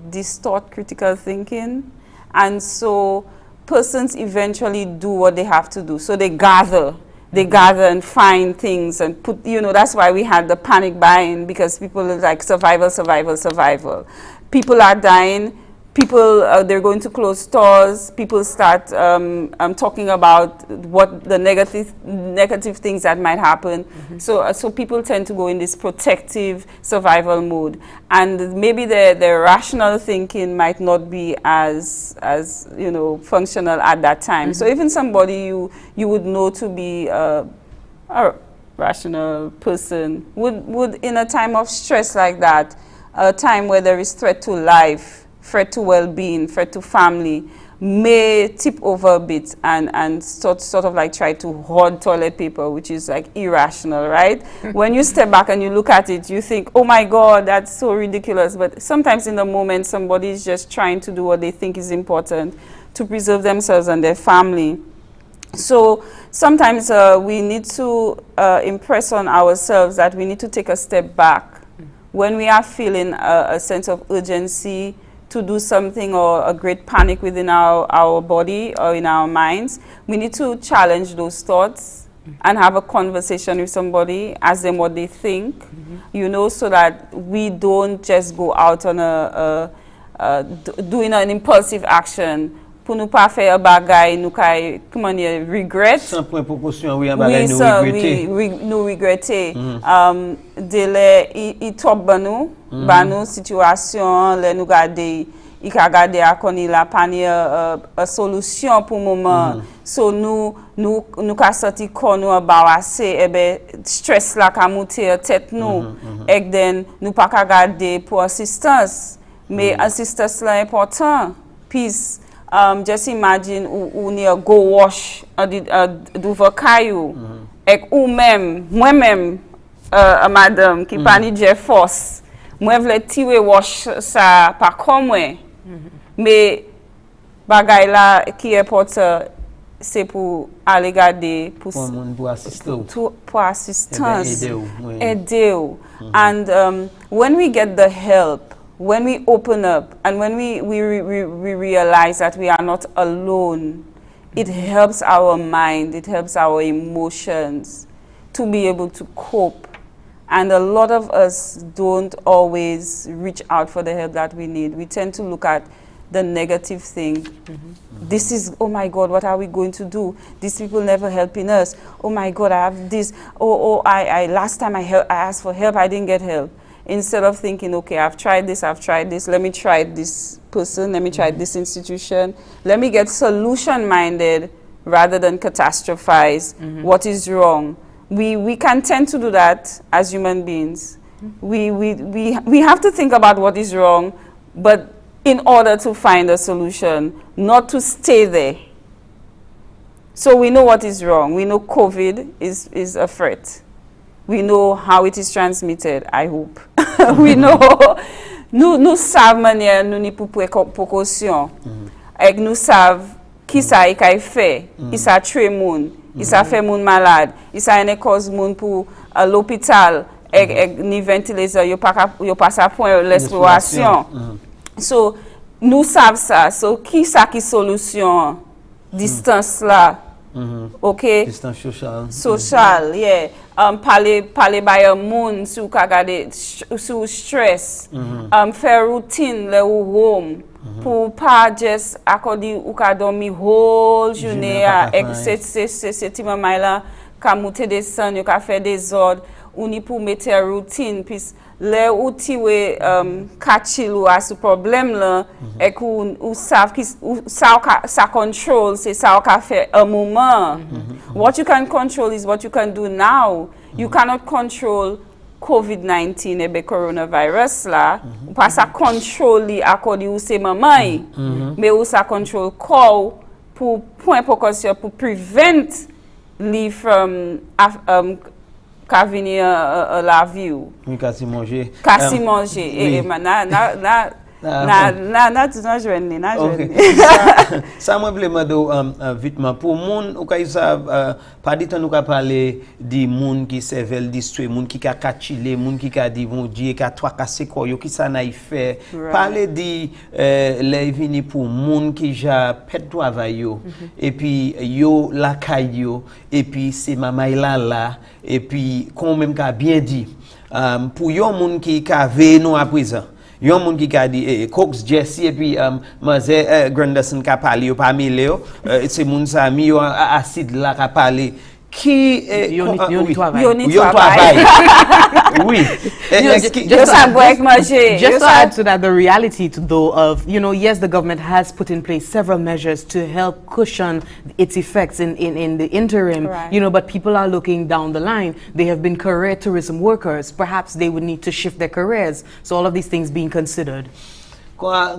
distort critical thinking. And so persons eventually do what they have to do. So they gather and find things and put, that's why we had the panic buying, because people are like survival. People are dying. People, they're going to close stores. People start talking about what the negative things that might happen. So people tend to go in this protective survival mode, and maybe their rational thinking might not be as functional at that time. So even somebody you would know to be a rational person would in a time of stress like that, a time where there is threat to life, threat to well-being, threat to family, may tip over a bit and sort of like try to hoard toilet paper, which is like irrational, right? When you step back and you look at it, you think, oh my God, that's so ridiculous. But sometimes in the moment, somebody is just trying to do what they think is important to preserve themselves and their family. So sometimes we need to impress on ourselves that we need to take a step back when we are feeling a sense of urgency to do something or a great panic within our body or in our minds, we need to challenge those thoughts and have a conversation with somebody, ask them what they think, you know, so that we don't just go out on doing an impulsive action. Pour nous pas faire bagay, nous kay, comment dire, regret. Sans point précaution, oui, un bagay nous regretter. Oui, nous regretter. Délai, il top banou, situation, le nous garder, il ka garder à koni la panier a solution pour moment. So nous ka sorti kon nous embarrassé, et ben stress la ka monter tête nous. Et then nous pas ka garder pour assistance. Mais assistance là important. Peace. Just imagine ou ni go wash do vakayo ek ou même moi-même madame qui pas ni j'ai force moi vle tirer wash ça pas comme moi mais bagay là qui est important c'est pour aller garder pour assistance aider and when we get the help, when we open up and when we realize that we are not alone, it helps our mind, it helps our emotions to be able to cope. And a lot of us don't always reach out for the help that we need. We tend to look at the negative thing. This is, oh my God, what are we going to do? These people never helping us. Oh my God, I have this. I last time I asked for help, I didn't get help. Instead of thinking, okay, I've tried this, let me try this person, let me try this institution, let me get solution-minded rather than catastrophize what is wrong. We can tend to do that as human beings. We have to think about what is wrong, but in order to find a solution, not to stay there. So we know what is wrong. We know COVID is a threat. We know how it is transmitted, I hope. We know, nous savons manière nous ni pour précaution. Et nous savons qui ça y fait. Il ça tuer moun, il ça fait moun malade, il ça une cause moun pour l'hôpital et ni ventilateur, yo pas à point l'exploration. So nous savons ça. So qui ça qui solution distance là? Okay. Distance social. Social, yeah. Parler by a moun sou ka gade sou stress. Faire routine le ou home. Pour pas just akodi ou ka dormi whole journée ek se ti mamay la ka monter descendre, yo ka faire des ordres ou ni pour mettre routine puis le ou ti we kachil ou as problème là et ou savent qui ça control c'est ça ou ka fait un moment. What you can control is what you can do now. You cannot control COVID-19 ebe coronavirus là ou pas ça control li akodi ou c'est maman mais ou ça control call pour point précaution pour prevent li from ka venir la vie ou kasi manger et na journée ça moi vraiment vitement pour moun ou kay sa pas dit nous ka parler di moun qui servel distré moun qui ka kachile moun qui ka di bon Dieu ka trois casser quoi yo qui ça n'a fait parler di les vini pour moun qui ja pèt travail yo et puis yo la kayo et puis c'est maman là et puis quand même ka bien dit pour yo moun qui ka veille nous à présent. Yon moun qui a dit Cox Jesse et puis Naomie Grandison ka parler yo parmi les c'est moun sa mi yo acide là ka parler qui yon travail. Oui. Just to add to that, the reality though of, yes, the government has put in place several measures to help cushion its effects in the interim, but people are looking down the line. They have been career tourism workers. Perhaps they would need to shift their careers. So all of these things being considered.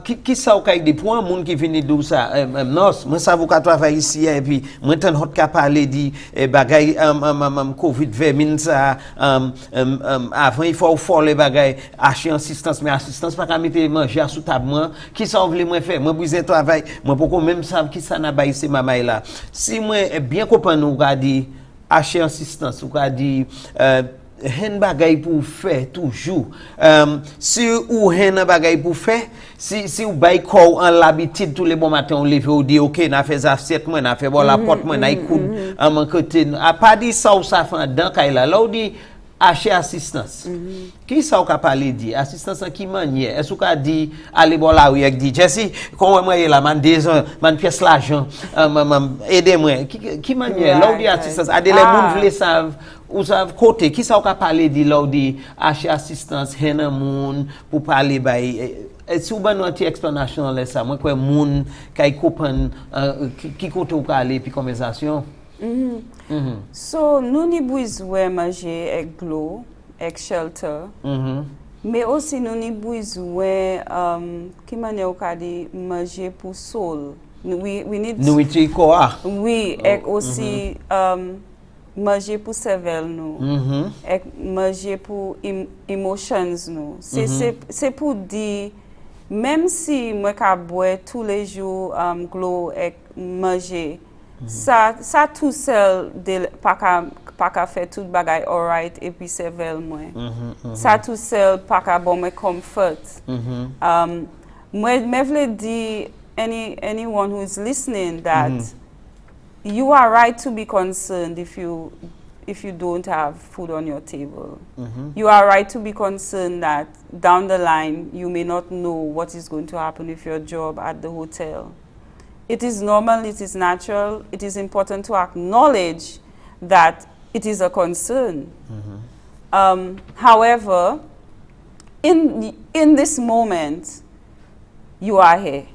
Qui ça ou kay des points moun qui vini dou ça non moi ça vous ka travailler ici et puis moi tant hot ka parler di bagay covid 20 ça avant il faut les bagay acheter assistance mais assistance pas ka mettre manger sous table moi qui ça veut moi faire moi besoin travail moi pourquoi même savent qui ça n'a baissé maman là si moi bien comprendre ou ka di acheter assistance ou ka di hen bagay pour faire toujours. Si ou hen bagay pour faire, si ou bay ko en l'habitude tous les bons matins on lever ou dit OK, n'a fait assiette moi, n'a fait bon la porte moi, n'a écoute en côté. A pas dit ça ou ça fait dans kay là ou dit acheter assistance. Qui ça ou ka parler dit assistance en qui manière? Est-ce qu'on a dit aller bon là ou y dit Jesse comment moi là man man pièce l'argent aidez-moi qui manière là ou dit assistance a des les monde veulent savent ou savent côté qui ça ou ka parler dit là ou dit acheter assistance hen moun pour parler bay si ou ban nou ti explanation là ça moi quoi moun kay comprendre qui côté ou ka aller puis conversation. So, nous ni besoin manger avec l'eau, avec shelter, mais aussi nous ni besoin qui manière au cas de manger pour soul. We need nourriture quoi? Oui, et aussi manger pour cerveau nous, et manger pour emotions nous. C'est pour dire même si moi ka boire tous les jours l'eau et manger ça tout seul pas qu'à faire tout bagay alright et puis c'est vel moi ça tout seul pas qu'à bon me comfort moi vle dire anyone who is listening that you are right to be concerned if you don't have food on your table. You are right to be concerned that down the line you may not know what is going to happen with your job at the hotel. It is normal, it is natural, it is important to acknowledge that it is a concern. However, in this moment, you are here.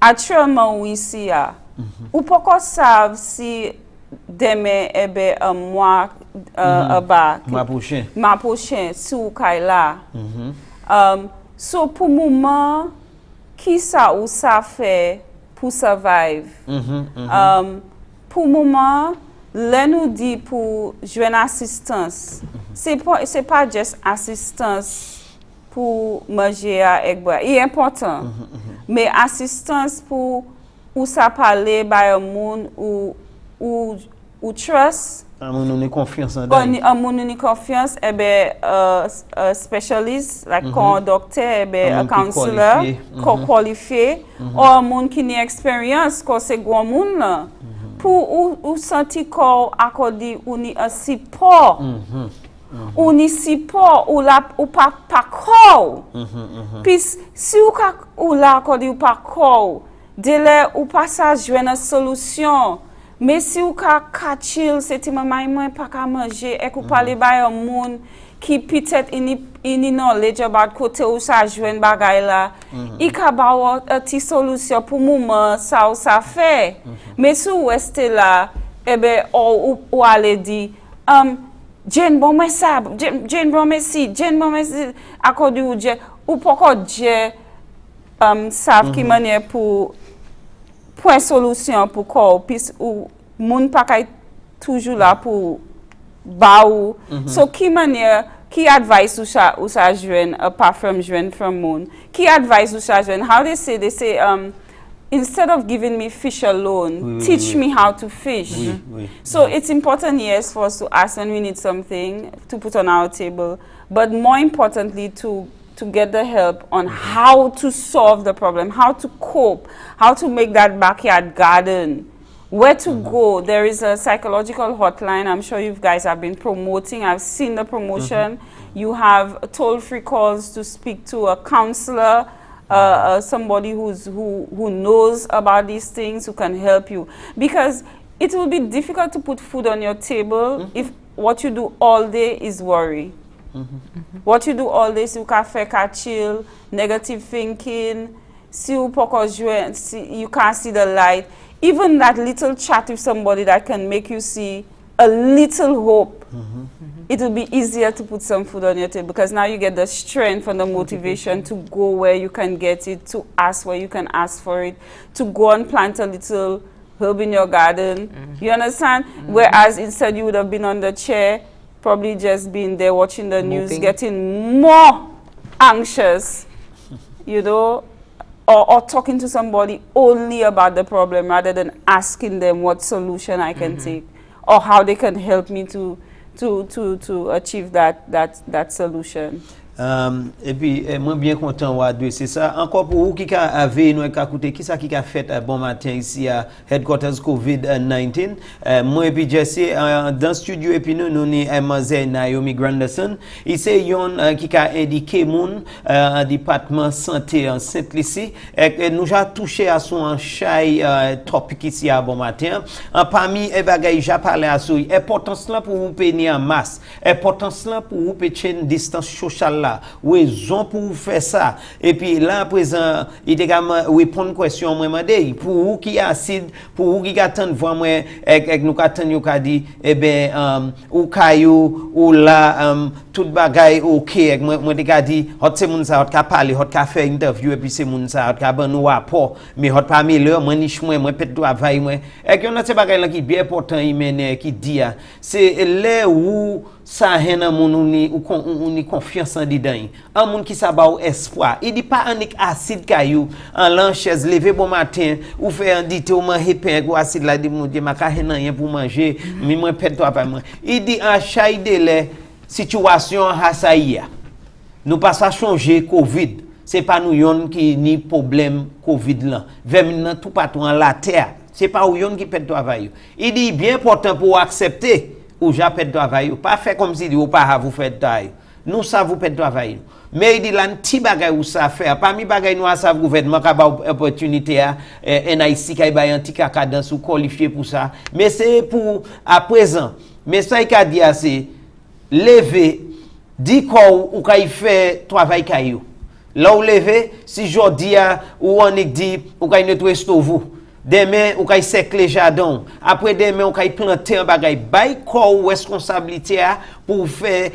Actuellement, we see ya. Ou poko sav si deme ebe moi aba. Ma prochain, si ou kay la. So pour moment, qui ça ou ça fait pour survive. Pour moment, là nous dit pour joindre assistance. C'est pas juste assistance pour manger avec boire. Il est important. Mais assistance pour ou ça parler by un monde ou trust. Un monde confiance en un monde confiance specialist like un docteur un counselor qualifié ou un monde qui n'a expérience ko c'est grand monde là pour ou sentir ko accorder ou ni un support ou ni support ou la ou pas ko puis si ou la accorder ou pas ko délai ou passage joindre une solution. Mais si vous avez c'est maman pas qu'à manger et que vous parlez à un monde qui peut-être in knowledge about côté où ça joue bagay là, il ka ba une petite solution pour moment ça fait. Mais si vous restez là, eh ben ou allez dire Jane bon mais ça, Jane bon merci, Jane bon merci accordé ou pourquoi Dieu savent qui manière pour une solution pour quoi puis ou moun pa kay toujours là pour ba ou so qui manière qui advice ou ça joine apart from joine from moun qui advice ou ça joine how they say instead of giving me fish alone teach me how to fish so it's important yes for us to ask when we need something to put on our table but more importantly to get the help on how to solve the problem, how to cope, how to make that backyard garden, where to go. There is a psychological hotline I'm sure you guys have been promoting. I've seen the promotion. You have toll-free calls to speak to a counselor, somebody who knows about these things, who can help you. Because it will be difficult to put food on your table if what you do all day is worry. What you do all day, si you can chill, negative thinking, si you you can't see the light. Even that little chat with somebody that can make you see a little hope, it will be easier to put some food on your table because now you get the strength and the motivation to go where you can get it, to ask where you can ask for it, to go and plant a little herb in your garden. You understand? Whereas instead you would have been on the chair, probably just being there watching the news, getting more anxious, you know, or talking to somebody only about the problem rather than asking them what solution I can take or how they can help me to to achieve that solution. Et puis moi bien content de c'est ça encore pour vous qui a veillé nous ka écouter qui ça qui a fait bon matin ici à headquarters COVID-19 moi et puis Jesse dans studio et puis nous ni mademoiselle Naomie Grandison il c'est yon qui a indiqué moun département santé en Saint-Lucie et nous a touché à son chai topic ici à bon matin parmi les bagages j'ai parlé à sou importance là pour vous payer en masse importance là pour vous payer une distance sociale là raison pour vous faire ça et puis là à présent il était comme répondre question moi demander pour vous qui acide pour vous qui attend voir moi avec nous attend yo ka dit eh ben ou caillou ou là tout bagaille OK avec moi te ka dit hot c'est moun ça hot ka parler hot ka faire interview et puis c'est moun ça hot ka ban nous rapport mais hot pas meilleur moi niche moi peut travail moi et que on ces bagaille là qui bien important il mène qui dit c'est là où ça hena moun ni confiance en dedans un monde qui ça ba espoir il dit pas unique acide caillou en lanchaise lever bon matin ou faire un dit ou manger pain ou acide là dit mon Dieu ma ka hena rien pour manger mais moi pète toi pas moi il dit en chaide les situation hasaïa nous pas ça changer Covid c'est pas nous yon qui ni problème Covid là vers tout partout en la terre c'est pas ou yon qui pète travail il dit bien important pour accepter ou j'appelle travail pas faire comme si ou pas vous faire travail nous ça vous fait travail mais il dit là petit bagay ou ça faire parmi bagay nous ça gouvernement ka ba opportunité à NIC ka ba un petit cadence ou qualifié pour ça mais c'est pour à présent mais ça il a dit c'est lever dit ou ka fait travail caillou là ou lever si jodi ou on dit ou ka nettoyer vous demain ou kay sec les jardins après demain ou kay planter un bagay bay ko responsabilité pour faire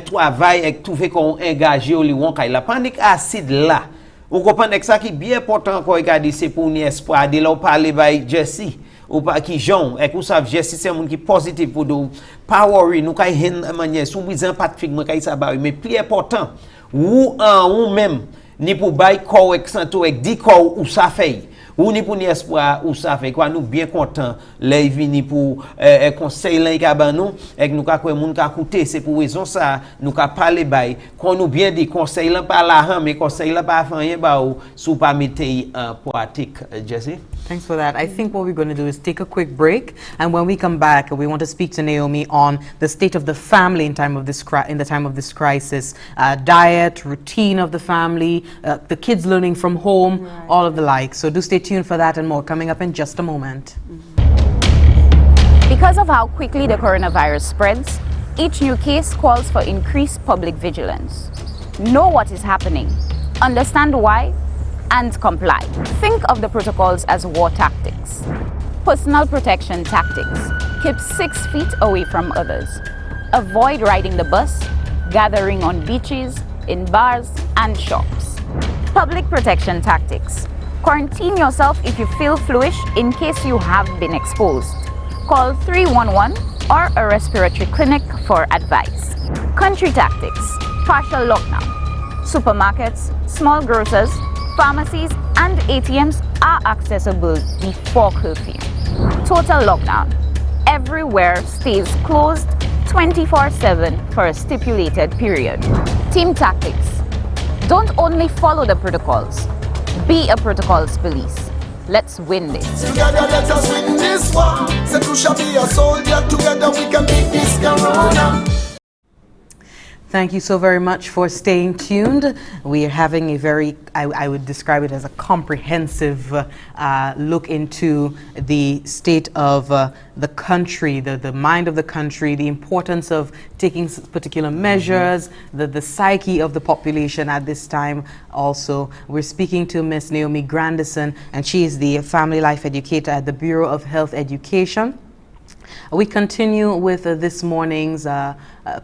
travail et trouver qu'on engagé ou li won kay la panique acide là ou comprendre que ça qui bien important encore regarder c'est pour ni espoir de là ou parler bay Jesse ou pas qui Jean et que ça Jesse c'est un monde qui positif pour nous power nous kay hen manière sous besoin pas de moi kay ça ba mais plus important ou en ou même ni pour bay correction avec dit ko ou ça fait ou ni pour ni espoir ou ça fait quoi nous bien content les vini pour conseil là ka nous et nous ka moun ka coûter c'est pour raison ça nous ka parler bail qu'on nous bien dit conseil là pas là mais conseil là pas rien ba ou sous pas mettre en pratique Jesse. Thanks for that. I think what we're going to do is take a quick break, and when we come back, we want to speak to Naomie on the state of the family in the time of this crisis, diet, routine of the family, the kids learning from home, right. All of the like. So do stay tuned for that and more coming up in just a moment. Because of how quickly the coronavirus spreads, each new case calls for increased public vigilance. Know what is happening, understand why, and comply. Think of the protocols as war tactics. Personal protection tactics. Keep 6 feet away from others. Avoid riding the bus, gathering on beaches, in bars, and shops. Public protection tactics. Quarantine yourself if you feel fluish in case you have been exposed. Call 311 or a respiratory clinic for advice. Country tactics. Partial lockdown. Supermarkets, small grocers, pharmacies and ATMs are accessible before curfew. Total lockdown. Everywhere stays closed 24/7 for a stipulated period. Team tactics. Don't only follow the protocols. Be a protocols police. Let's win this. Together let us win this war. Said we shall be a soldier. Together we can beat this corona. Thank you so very much for staying tuned. We are having a very, I would describe it as a comprehensive look into the state of the country, the mind of the country, the importance of taking particular measures, the psyche of the population at this time also. We're speaking to Miss Naomie Grandison, and she is the Family Life Educator at the Bureau of Health Education. We continue with this morning's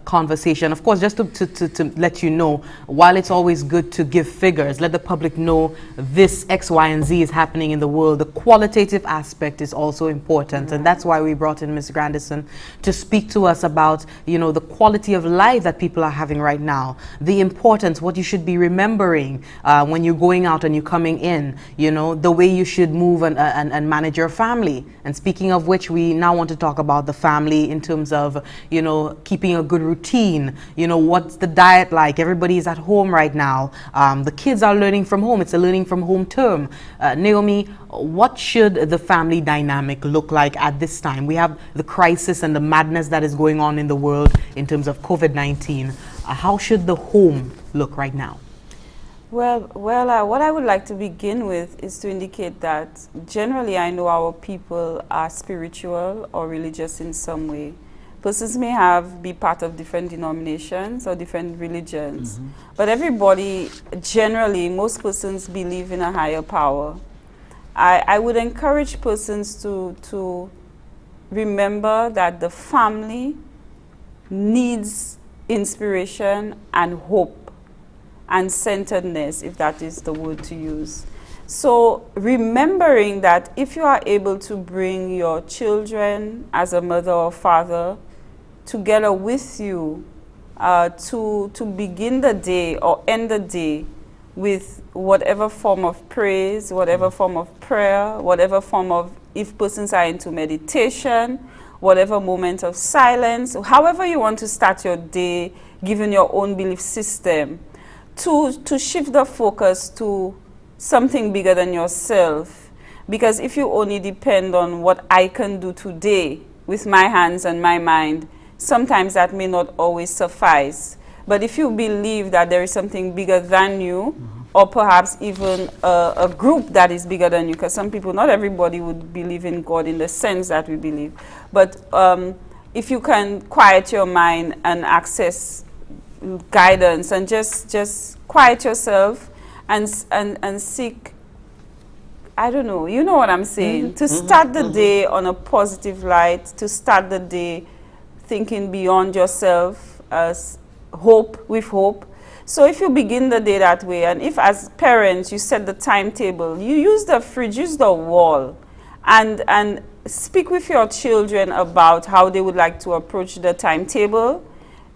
conversation. Of course, just to let you know, while it's always good to give figures, let the public know this X, Y, and Z is happening in the world, the qualitative aspect is also important. And that's why we brought in Ms. Grandison to speak to us about, you know, the quality of life that people are having right now, the importance, what you should be remembering when you're going out and you're coming in, you know, the way you should move and manage your family. And speaking of which, we now want to talk about the family in terms of, you know, keeping a good routine. You know, what's the diet like? Everybody is at home right now. The kids are learning from home. It's a learning from home term. Naomi, what should the family dynamic look like at this time? We have the crisis and the madness that is going on in the world in terms of COVID-19. How should the home look right now? Well, what I would like to begin with is to indicate that generally I know our people are spiritual or religious in some way. Persons may be part of different denominations or different religions, but everybody, generally, most persons believe in a higher power. I would encourage persons to remember that the family needs inspiration and hope and centeredness, if that is the word to use. So remembering that if you are able to bring your children as a mother or father together with you to begin the day or end the day with whatever form of praise, whatever form of prayer, whatever form of, if persons are into meditation, whatever moment of silence, however you want to start your day, given your own belief system, to shift the focus to something bigger than yourself. Because if you only depend on what I can do today with my hands and my mind, sometimes that may not always suffice. But if you believe that there is something bigger than you, or perhaps even a group that is bigger than you, because some people, not everybody would believe in God in the sense that we believe. But if you can quiet your mind and access guidance and just quiet yourself and seek, I don't know, you know what I'm saying, to start the day on a positive light, to start the day thinking beyond yourself, as with hope. So if you begin the day that way, and if as parents you set the timetable, you use the fridge, use the wall, and speak with your children about how they would like to approach the timetable.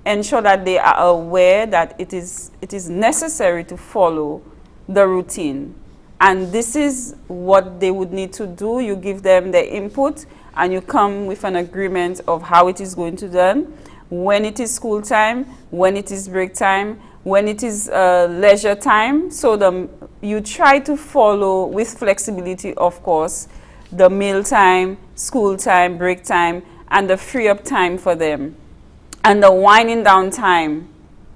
Ensure that they are aware that it is necessary to follow the routine. And this is what they would need to do. You give them the input and you come with an agreement of how it is going to be done, when it is school time, when it is break time, when it is leisure time. So you try to follow with flexibility, of course, the meal time, school time, break time, and the free up time for them. And the winding down time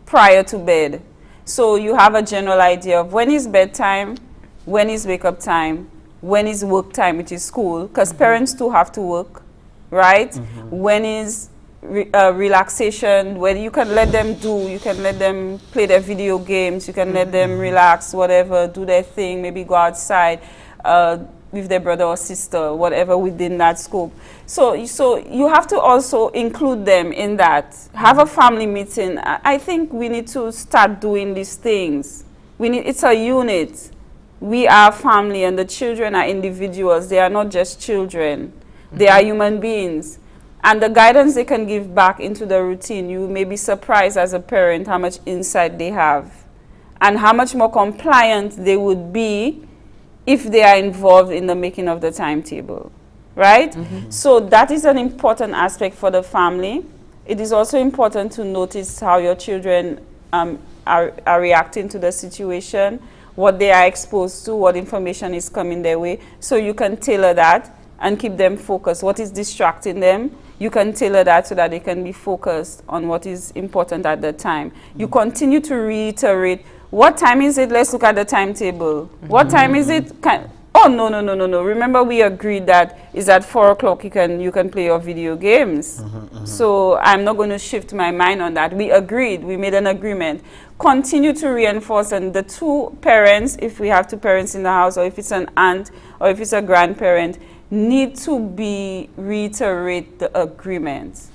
prior to bed. So you have a general idea of when is bedtime, when is wake up time, when is work time, which is school, because parents too have to work, right? When is relaxation, when you can let them you can let them play their video games, you can let them relax, whatever, do their thing, maybe go outside with their brother or sister, whatever within that scope. So you have to also include them in that. Have a family meeting. I think we need to start doing these things. It's a unit. We are family and the children are individuals. They are not just children. They are human beings. And the guidance they can give back into the routine, you may be surprised as a parent how much insight they have and how much more compliant they would be if they are involved in the making of the timetable, right? So that is an important aspect for the family. It is also important to notice how your children are reacting to the situation, what they are exposed to, what information is coming their way, so you can tailor that and keep them focused. What is distracting them, you can tailor that so that they can be focused on what is important at the time. You continue to reiterate, what time is it? Let's look at the timetable. What time is it? Oh, no. Remember we agreed that is at 4 o'clock you can play your video games. So I'm not going to shift my mind on that. We agreed. We made an agreement. Continue to reinforce, and the two parents, if we have two parents in the house, or if it's an aunt, or if it's a grandparent, need to reiterate the agreement.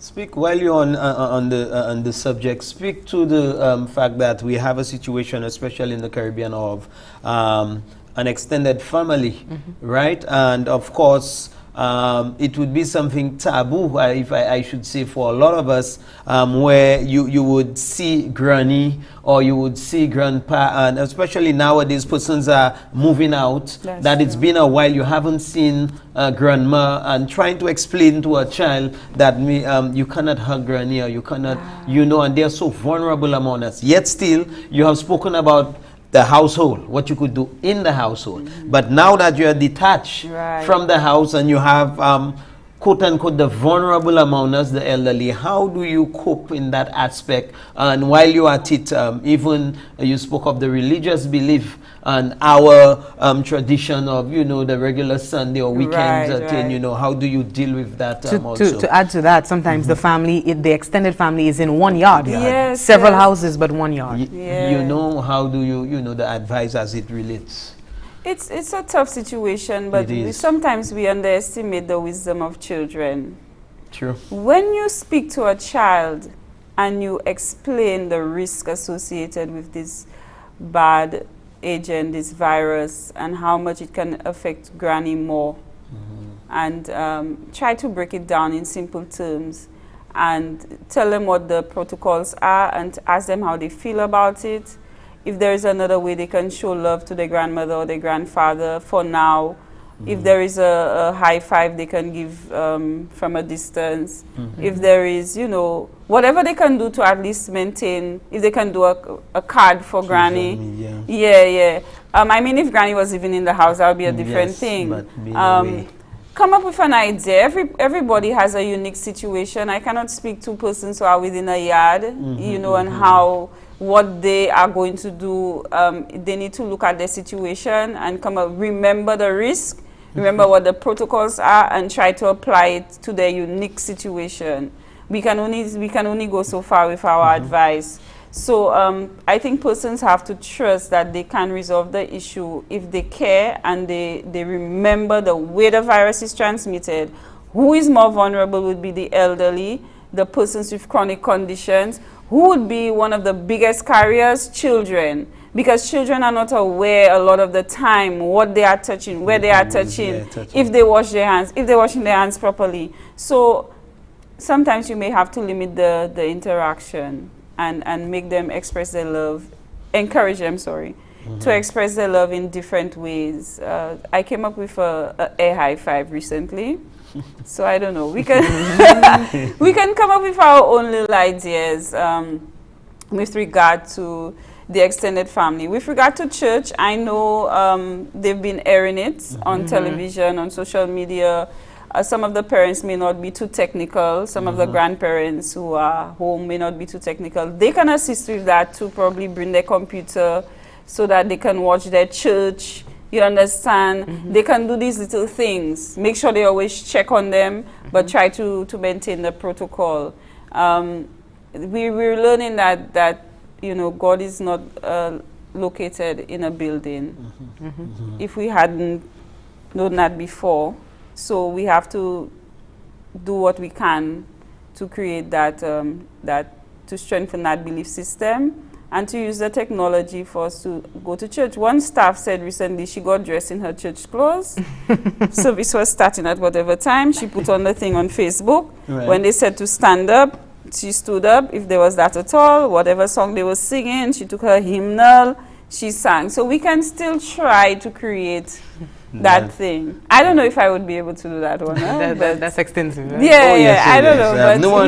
Speak while you're on the subject. Speak to the fact that we have a situation, especially in the Caribbean, of an extended family, right? And of course, it would be something taboo, if I should say, for a lot of us, where you would see granny or you would see grandpa, and especially nowadays persons are moving out. That it's been a while, you haven't seen grandma, and trying to explain to a child that you cannot hug granny or you cannot, and they're so vulnerable among us. Yet still, you have spoken about the household, what you could do in the household. But now that you are detached from the house and you have, quote unquote, the vulnerable among us, the elderly, how do you cope in that aspect? And while you are at it, even you spoke of the religious belief and our tradition of, the regular Sunday or weekends thing, how do you deal with that also? To add to that, sometimes the family, the extended family is in one yard. Yes, several houses, but one yard. How do you, the advice as it relates? It's a tough situation, but sometimes we underestimate the wisdom of children. True. When you speak to a child and you explain the risk associated with this bad agent, this virus, and how much it can affect granny more, and try to break it down in simple terms and tell them what the protocols are and ask them how they feel about it. If there is another way they can show love to their grandmother or their grandfather for now, if there is a high five they can give from a distance, if there is, whatever they can do to at least maintain, if they can do a card for granny. I mean, if granny was even in the house, that would be a different thing. But come up with an idea. Everybody has a unique situation. I cannot speak to persons who are within a yard, and what they are going to do. They need to look at their situation and come up, remember the risk, remember what the protocols are, and try to apply it to their unique situation. We can only go so far with our advice. So I think persons have to trust that they can resolve the issue if they care and they remember the way the virus is transmitted. Who is more vulnerable would be the elderly, the persons with chronic conditions. Who would be one of the biggest carriers? Children. Because children are not aware a lot of the time what they are touching, where they are touching, if they wash their hands, if they're washing their hands properly. So sometimes you may have to limit the interaction and make them express their love, encourage them, to express their love in different ways. I came up with a air high five recently. So I don't know. We can we can come up with our own little ideas with regard to the extended family. With regard to church, I know they've been airing it on television, on social media. Some of the parents may not be too technical. Some of the grandparents who are home may not be too technical. They can assist with that to probably bring their computer so that they can watch their church. You understand? They can do these little things. Make sure they always check on them, but try to maintain the protocol. We're learning that God is not located in a building. If we hadn't known that before, so we have to do what we can to create that, to strengthen that belief system, and to use the technology for us to go to church. One staff said recently she got dressed in her church clothes. Service was starting at whatever time. She put on the thing on Facebook. When they said to stand up, she stood up, if there was that at all. Whatever song they were singing, she took her hymnal, she sang. So we can still try to create that thing. I don't know if I would be able to do that one. That's extensive. Right? Yeah, I don't know. But no one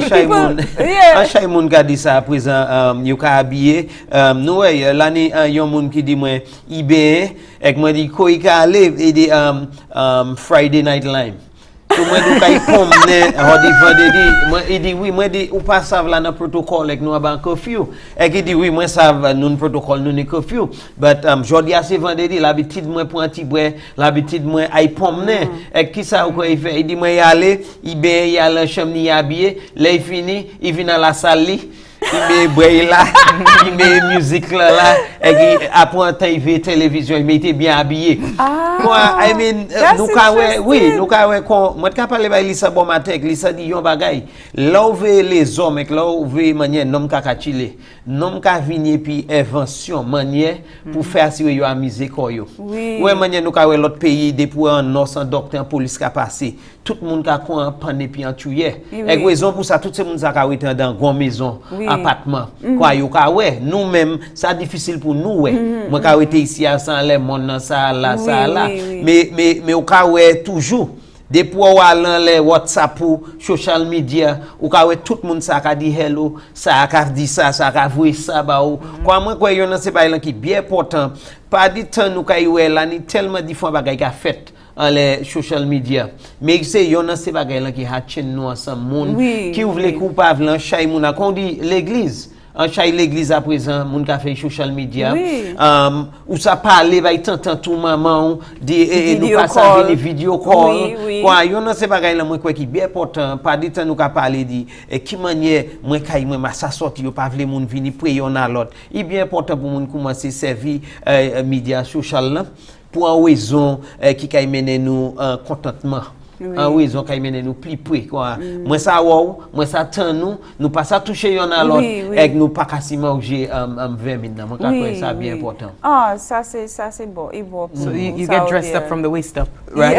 shy moun ka di sa présent you ka habillé no l'année yon moun ki di moi ibe ek moi di ko ka aller et di Friday Night Live. So moi do kay pomne hodi vendredi moi dit oui moi dit ou pas savent là dans protocole avec nous ban curfew et qui dit oui moi savent nous protocole nous ne curfew but jodi a c'est vendredi l'habitude moi pour anti bois l'habitude moi ay pomne et qui ça ou quoi il fait il dit moi y aller il ben y aller chambre ni habillé là il fini il vient dans la salle met braille là, il met musique là, et après TV, télévision, il était bien habillé. I mean, nous moi quand parler avec Lisa bon matin, Lisa dit yon bagay, là où les hommes, là où manière nom ka chiller, nom ka venir puis invention manière pour faire si yo amuser ko yo. Ouais manière nous ka l'autre pays depuis un nord sans docteur police ka passé, tout le monde ka en pané puis en tuer. Et raison pour ça tout ce monde ça ka été dans grande maison, appartement. Quoi yo ka nous même ça difficile pour nous ouais. Moi ka été ici sans les monde ça là ça là. Mais au cas où toujours depuis ou allant les WhatsApp ou social media ou ka tout le monde ça ka dit hello ça ka dit ça ka voir ça ba ou quoi moi quoi yon c'est pas qui bien important pas dit temps nous ka yo là ni tellement différents bagay ka fait en les social media mais c'est yon c'est bagay là qui hatchen nous ensemble monde qui ouvre les coupables en chay moun a qu'on dit l'église en chay l'église à présent moun ka fait social media ou ça parler va tant tout maman des nous passer des vidéo call quoi yon c'est bagay là moi quoi qui bien important pas dit temps nous ka parler dit qui manière moi kay moi ça sorti yo pas vle moun venir prier on a l'autre il bien important pour moun commencer servir média social là pour une raison qui kay mener nous contentement en raison kay mène nous plus près quoi moi ça moi ça tend nous pas ça toucher yon à l'autre et nous pas quasi manger 20 minutes moi crois ça bien important ça c'est bon et bon so you get dressed up from the waist up right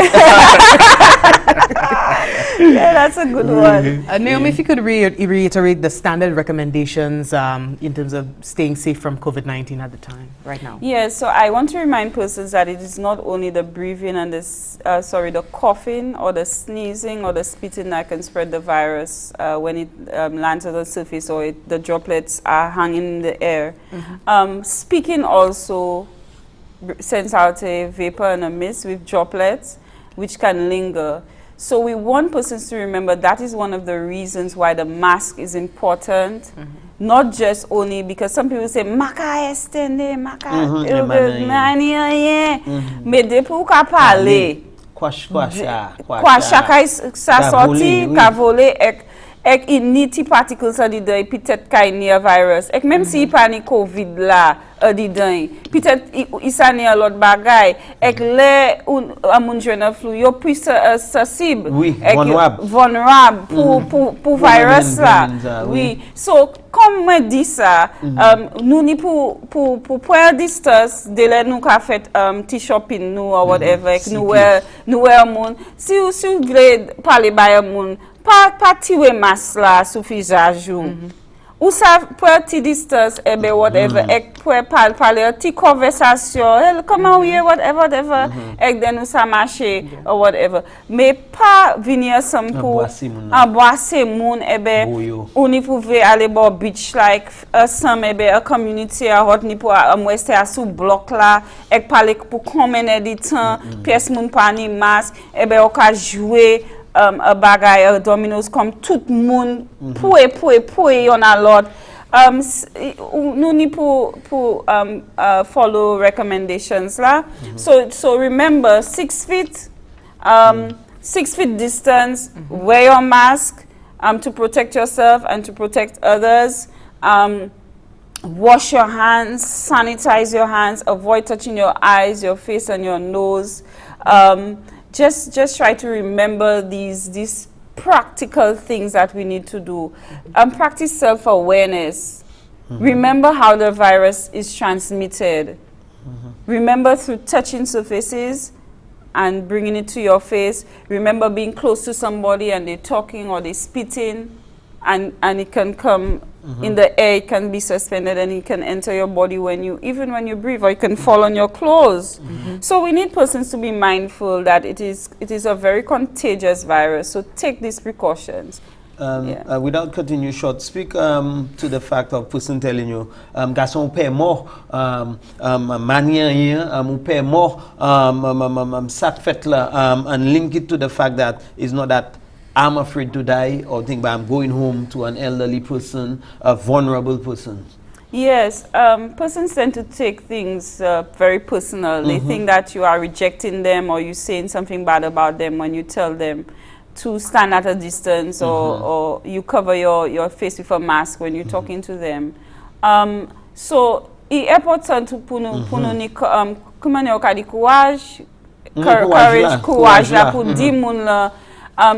yeah that's a good one Naomie, if you could reiterate the standard recommendations in terms of staying safe from COVID-19 at the time right now. Yes, so I want to remind persons that it is not only the breathing and the coughing or the sneezing or the spitting that can spread the virus when it lands on the surface or the droplets are hanging in the air. Speaking also sends out a vapor and a mist with droplets which can linger. So we want persons to remember that is one of the reasons why the mask is important. Not just only because some people say maka estende maka mais depuis ka parler quoi chaka sa sorti ka voler ek initi particles a di day peut-être ka ni virus ek même si pas ni covid là a di day peut-être isa ni a lot bagay ek le amun jeune flu yo plus sensible vulnérable pour virus là so comme moi dit ça nous ni pour distance de là nous ka fait petit shopping nous or whatever nous moun si vous voulez parler ba moun pas tirer masque là sur visage ou ça pour petit distance whatever et pour parler petit conversation comment oui whatever et then nous ça marcher or whatever mais pas venir ensemble pour embrasser moun ou ni pouvez aller au beach like some a community a hot ni pour rester à sous bloc là et parler pour combien de temps pièce moun pas ni masque on ka jouer a bagay a dominoes comme tout monde pour yon a lot nous ni pour follow recommendations là so remember 6 feet 6 feet distance wear your mask to protect yourself and to protect others wash your hands sanitize your hands avoid touching your eyes your face and your nose just try to remember these practical things that we need to do. Practice self-awareness. Remember how the virus is transmitted. Remember through touching surfaces and bringing it to your face. Remember being close to somebody and they're talking or they're spitting and it can come in the air, it can be suspended and it can enter your body even when you breathe, or it can fall on your clothes. So we need persons to be mindful that it is a very contagious virus. So take these precautions. Without cutting you short, speak to the fact of person telling you, garçon paie mort, manière ou paie mort, sac fait là, and link it to the fact that it's not that I'm afraid to die or think I'm going home to an elderly person, a vulnerable person. Yes, persons tend to take things very personal. They think that you are rejecting them or you're saying something bad about them when you tell them. to stand at a distance, or you cover your face with a mask when you're talking to them. So e important pour nous ni comment on dit courage là pour dire moun là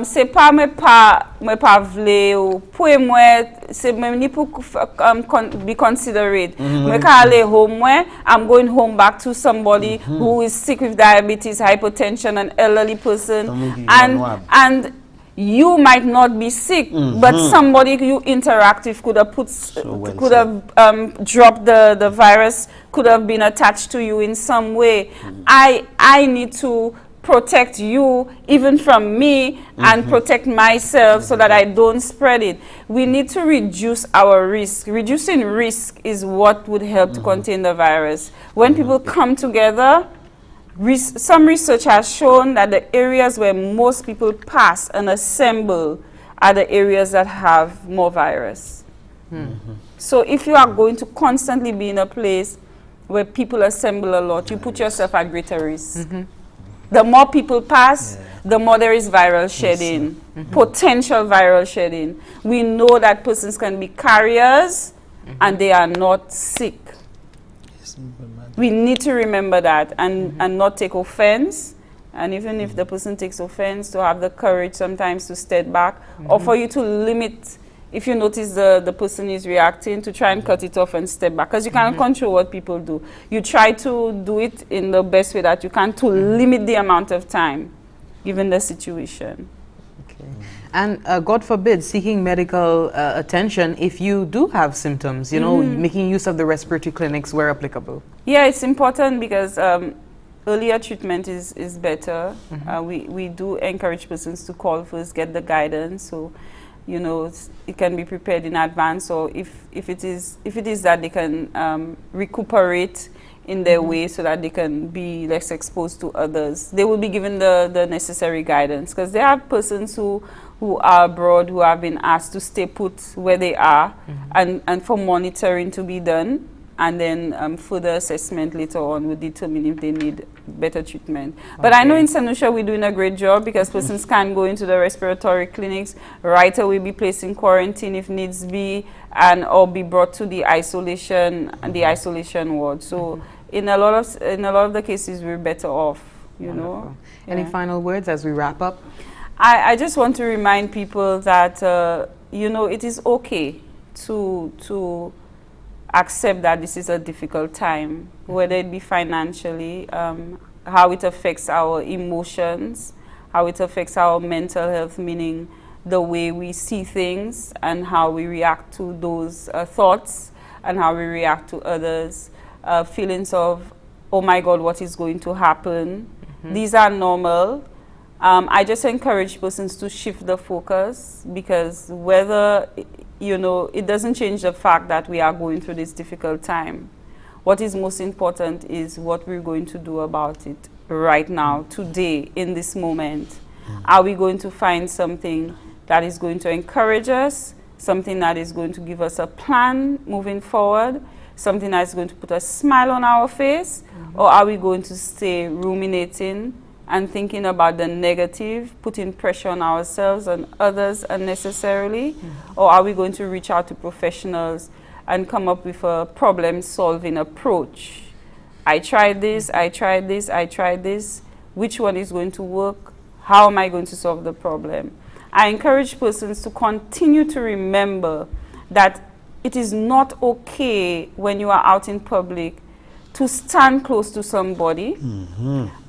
c'est pas me pas vle ou pour moi c'est même ni pour be considerate me ka aller home I'm going home back to somebody who is sick with diabetes, hypertension, an elderly person, and you might not be sick, but somebody you interact with could have dropped the virus, could have been attached to you in some way. I need to protect you even from me and protect myself so that I don't spread it. We need to reduce our risk. Reducing risk is what would help to contain the virus. When people come together, some research has shown that the areas where most people pass and assemble are the areas that have more virus. So if you are going to constantly be in a place where people assemble a lot, you put yourself at greater risk. The more people pass, the more there is viral shedding, potential viral shedding. We know that persons can be carriers and they are not sick. We need to remember that and not take offense. And even if the person takes offense, to have the courage sometimes to step back, or for you to limit, if you notice the person is reacting, to try and cut it off and step back. Because you can't control what people do. You try to do it in the best way that you can to limit the amount of time, given the situation. And God forbid, seeking medical attention if you do have symptoms, you know, making use of the respiratory clinics where applicable. Yeah, it's important because earlier treatment is better. We do encourage persons to call first, get the guidance, so you know it can be prepared in advance. Or if it is that they can recuperate in their way so that they can be less exposed to others, they will be given the necessary guidance, because there are persons who are abroad who have been asked to stay put where they are and for monitoring to be done, and then further assessment later on will determine if they need better treatment. But I know in St. Lucia we're doing a great job, because persons can go into the respiratory clinics right away, be placed in quarantine if needs be, or be brought to the isolation ward. So in a lot of the cases we're better off, you know. Any final words as we wrap up? I just want to remind people that you know, it is okay to accept that this is a difficult time, whether it be financially, how it affects our emotions, how it affects our mental health, meaning the way we see things and how we react to those thoughts and how we react to others, feelings of, oh my God, what is going to happen? These are normal. I just encourage persons to shift the focus, because whether, you know, it doesn't change the fact that we are going through this difficult time. What is most important is what we're going to do about it right now, today, in this moment. Are we going to find something that is going to encourage us, something that is going to give us a plan moving forward, something that is going to put a smile on our face, or are we going to stay ruminating and thinking about the negative, putting pressure on ourselves and others unnecessarily? Or are we going to reach out to professionals and come up with a problem-solving approach? I tried this, I tried this, I tried this. Which one is going to work? How am I going to solve the problem? I encourage persons to continue to remember that it is not okay when you are out in public to stand close to somebody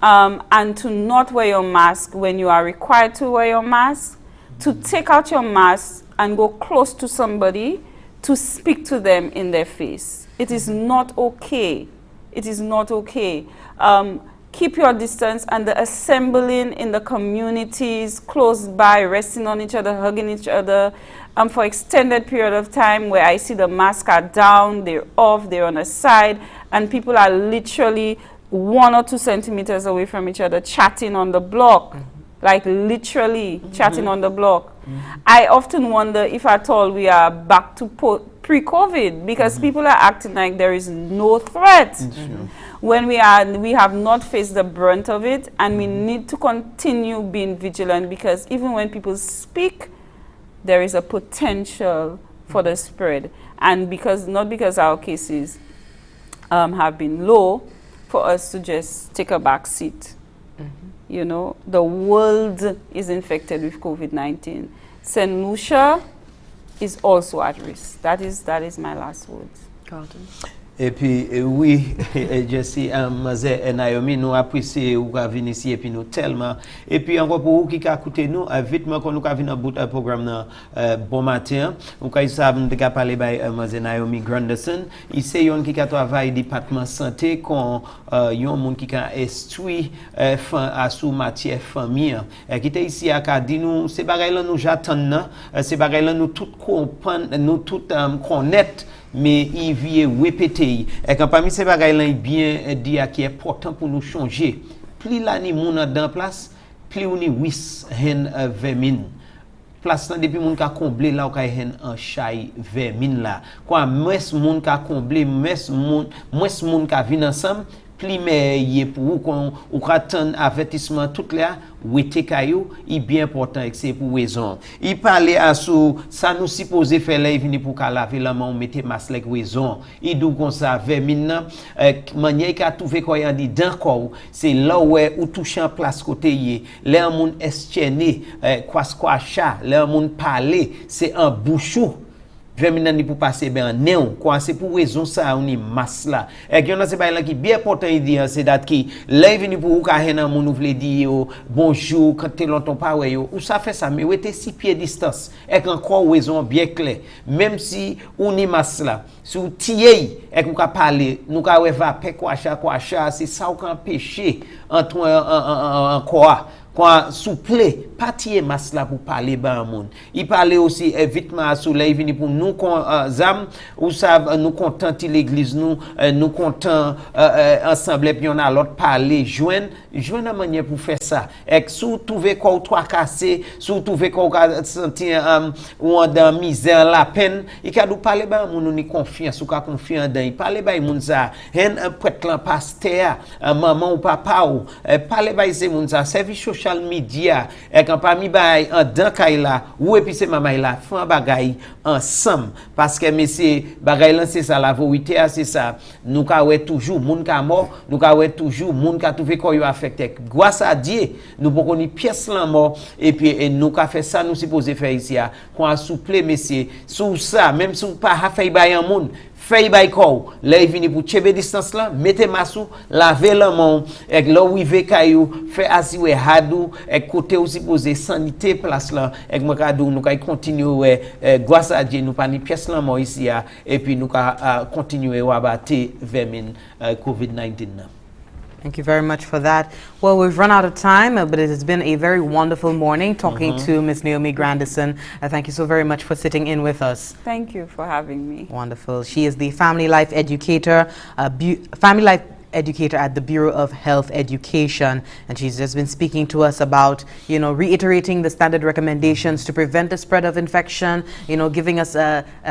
and to not wear your mask when you are required to wear your mask, to take out your mask and go close to somebody to speak to them in their face. It is not okay. It is not okay. Keep your distance, and the assembling in the communities close by, resting on each other, hugging each other, for extended period of time where I see the masks are down, they're off, they're on a side, and people are literally 1 or 2 centimeters away from each other, chatting on the block, like literally chatting on the block. I often wonder if at all we are back to pre-COVID, because people are acting like there is no threat. When we have not faced the brunt of it, and we need to continue being vigilant, because even when people speak, there is a potential for the spread. And not because our cases have been low, for us to just take a back seat. You know, the world is infected with COVID-19. St. Lucia is also at risk. That is my last words. Carlton. Et puis, oui, je sais, Naomie, nous apprécions ou ka venir ici et puis nous tellement. Et puis, encore pour vous qui écoutez nous, vite, quand nous venons au bout du programme bon matin, ou quand ils savent, nous avons parlé de Naomie Grandison, il c'est yon qui travaille au département santé, quand yon moun qui a instruit à sous matière famille. Qui était ici à dit nous, c'est bagay là nous j'attends, c'est bagay là nous tout comprendre, nous tout connaître. Mais il vient répéter. Et quand parmi ces bagages-là, il bien dit qui est important pour nous changer. Plus là, ni moun dans place, plus on y wis hen vermine. Place là depuis moun ka combler là, ka hen en chay vermine là. Quoi, moins moun ka combler, moins moun ka vinn ensemble. Plus mais pour ou attend avertissement tout là ou était caillou il bien important et c'est pour raison il parlait à sous ça nous supposé faire là il venir pour laver la main mettre masque avec raison il dit comme ça vers maintenant manière qu'a trouvé quoi il dit d'accord c'est là où toucher en place côté y les monde estionner quoi chat les monde parler c'est un bouchou. Vraiment ni pour passer ben néon quoi c'est pour raison ça on est masse là et qu'il y en a c'est pas là qui bien important il dit c'est date qui là venu pour ka hen mon nous veut dire bonjour quand tu longtemps pas ouais ou ça fait ça mais où était 6 pieds distance et encore raison bien clair même si on est masse là si vous tiez et qu'on ka parler nous ka va quoi chat c'est ça qu'on empêcher entre encore quand souple partie masse là pour parler ba monde il parlait aussi évitement à soleil venir pour nous zam ou ça nous content l'église nous content ensemble et puis on a l'autre parler joindre une manière pour faire ça et sous trouver quoi trois cassé sous trouver quoi sentir ou dans misère la peine il ka nous parler ba monde ni confiance ou ka confiant dans il parler ba monde ça un prêtre là pasteur maman ou papa ou parler ba ces monde ça service social media et quand parmi bay en dans kay là ou et puis c'est maman là font bagay ensemble parce que monsieur bagay là c'est ça la vérité c'est ça nous ka ouais toujours moun ka mort nous ka ouais toujours moun ka trouvé quoi yo affecté grâce à Dieu nous pour connait pièce là mort et puis nous ka fait ça nous supposé faire ici quand souple monsieur sous ça même si pas fait bay en monde fait bay ko là il vient pour chebe distance là mettez masou laver la main et là où il veut caillou fait asiwe hadou et côté aussi poser sanité place là et moi kadou nous ka continuer grâce à Dieu nous pas ni pièce là moi ici et puis nous ka continuer à battre vermine COVID-19. Thank you very much for that. Well, we've run out of time, but it has been a very wonderful morning talking to Ms. Naomie Grandison. Thank you so very much for sitting in with us. Thank you for having me. Wonderful. She is the Family Life Educator, Family Life Educator at the Bureau of Health Education, and she's just been speaking to us about, you know, reiterating the standard recommendations to prevent the spread of infection, you know, giving us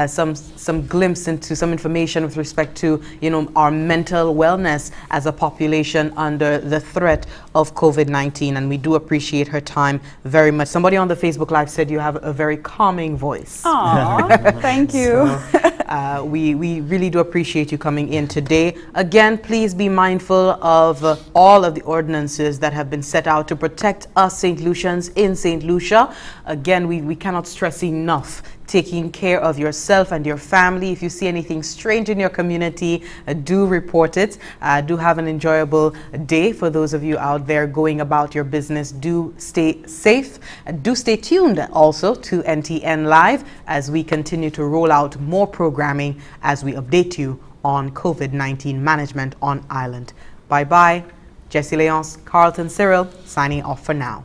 some glimpse into some information with respect to, you know, our mental wellness as a population under the threat of COVID-19, and we do appreciate her time very much. Somebody on the Facebook Live said you have a very calming voice. Aww, thank you. So, we really do appreciate you coming in today. Again, please be mindful of all of the ordinances that have been set out to protect us St. Lucians in St. Lucia. Again, we cannot stress enough taking care of yourself and your family. If you see anything strange in your community, do report it. Do have an enjoyable day for those of you out there going about your business. Do stay safe. Do stay tuned also to NTN Live as we continue to roll out more programming as we update you on COVID-19 management on island. Bye-bye. Jessie Leonce, Carlton Cyril, signing off for now.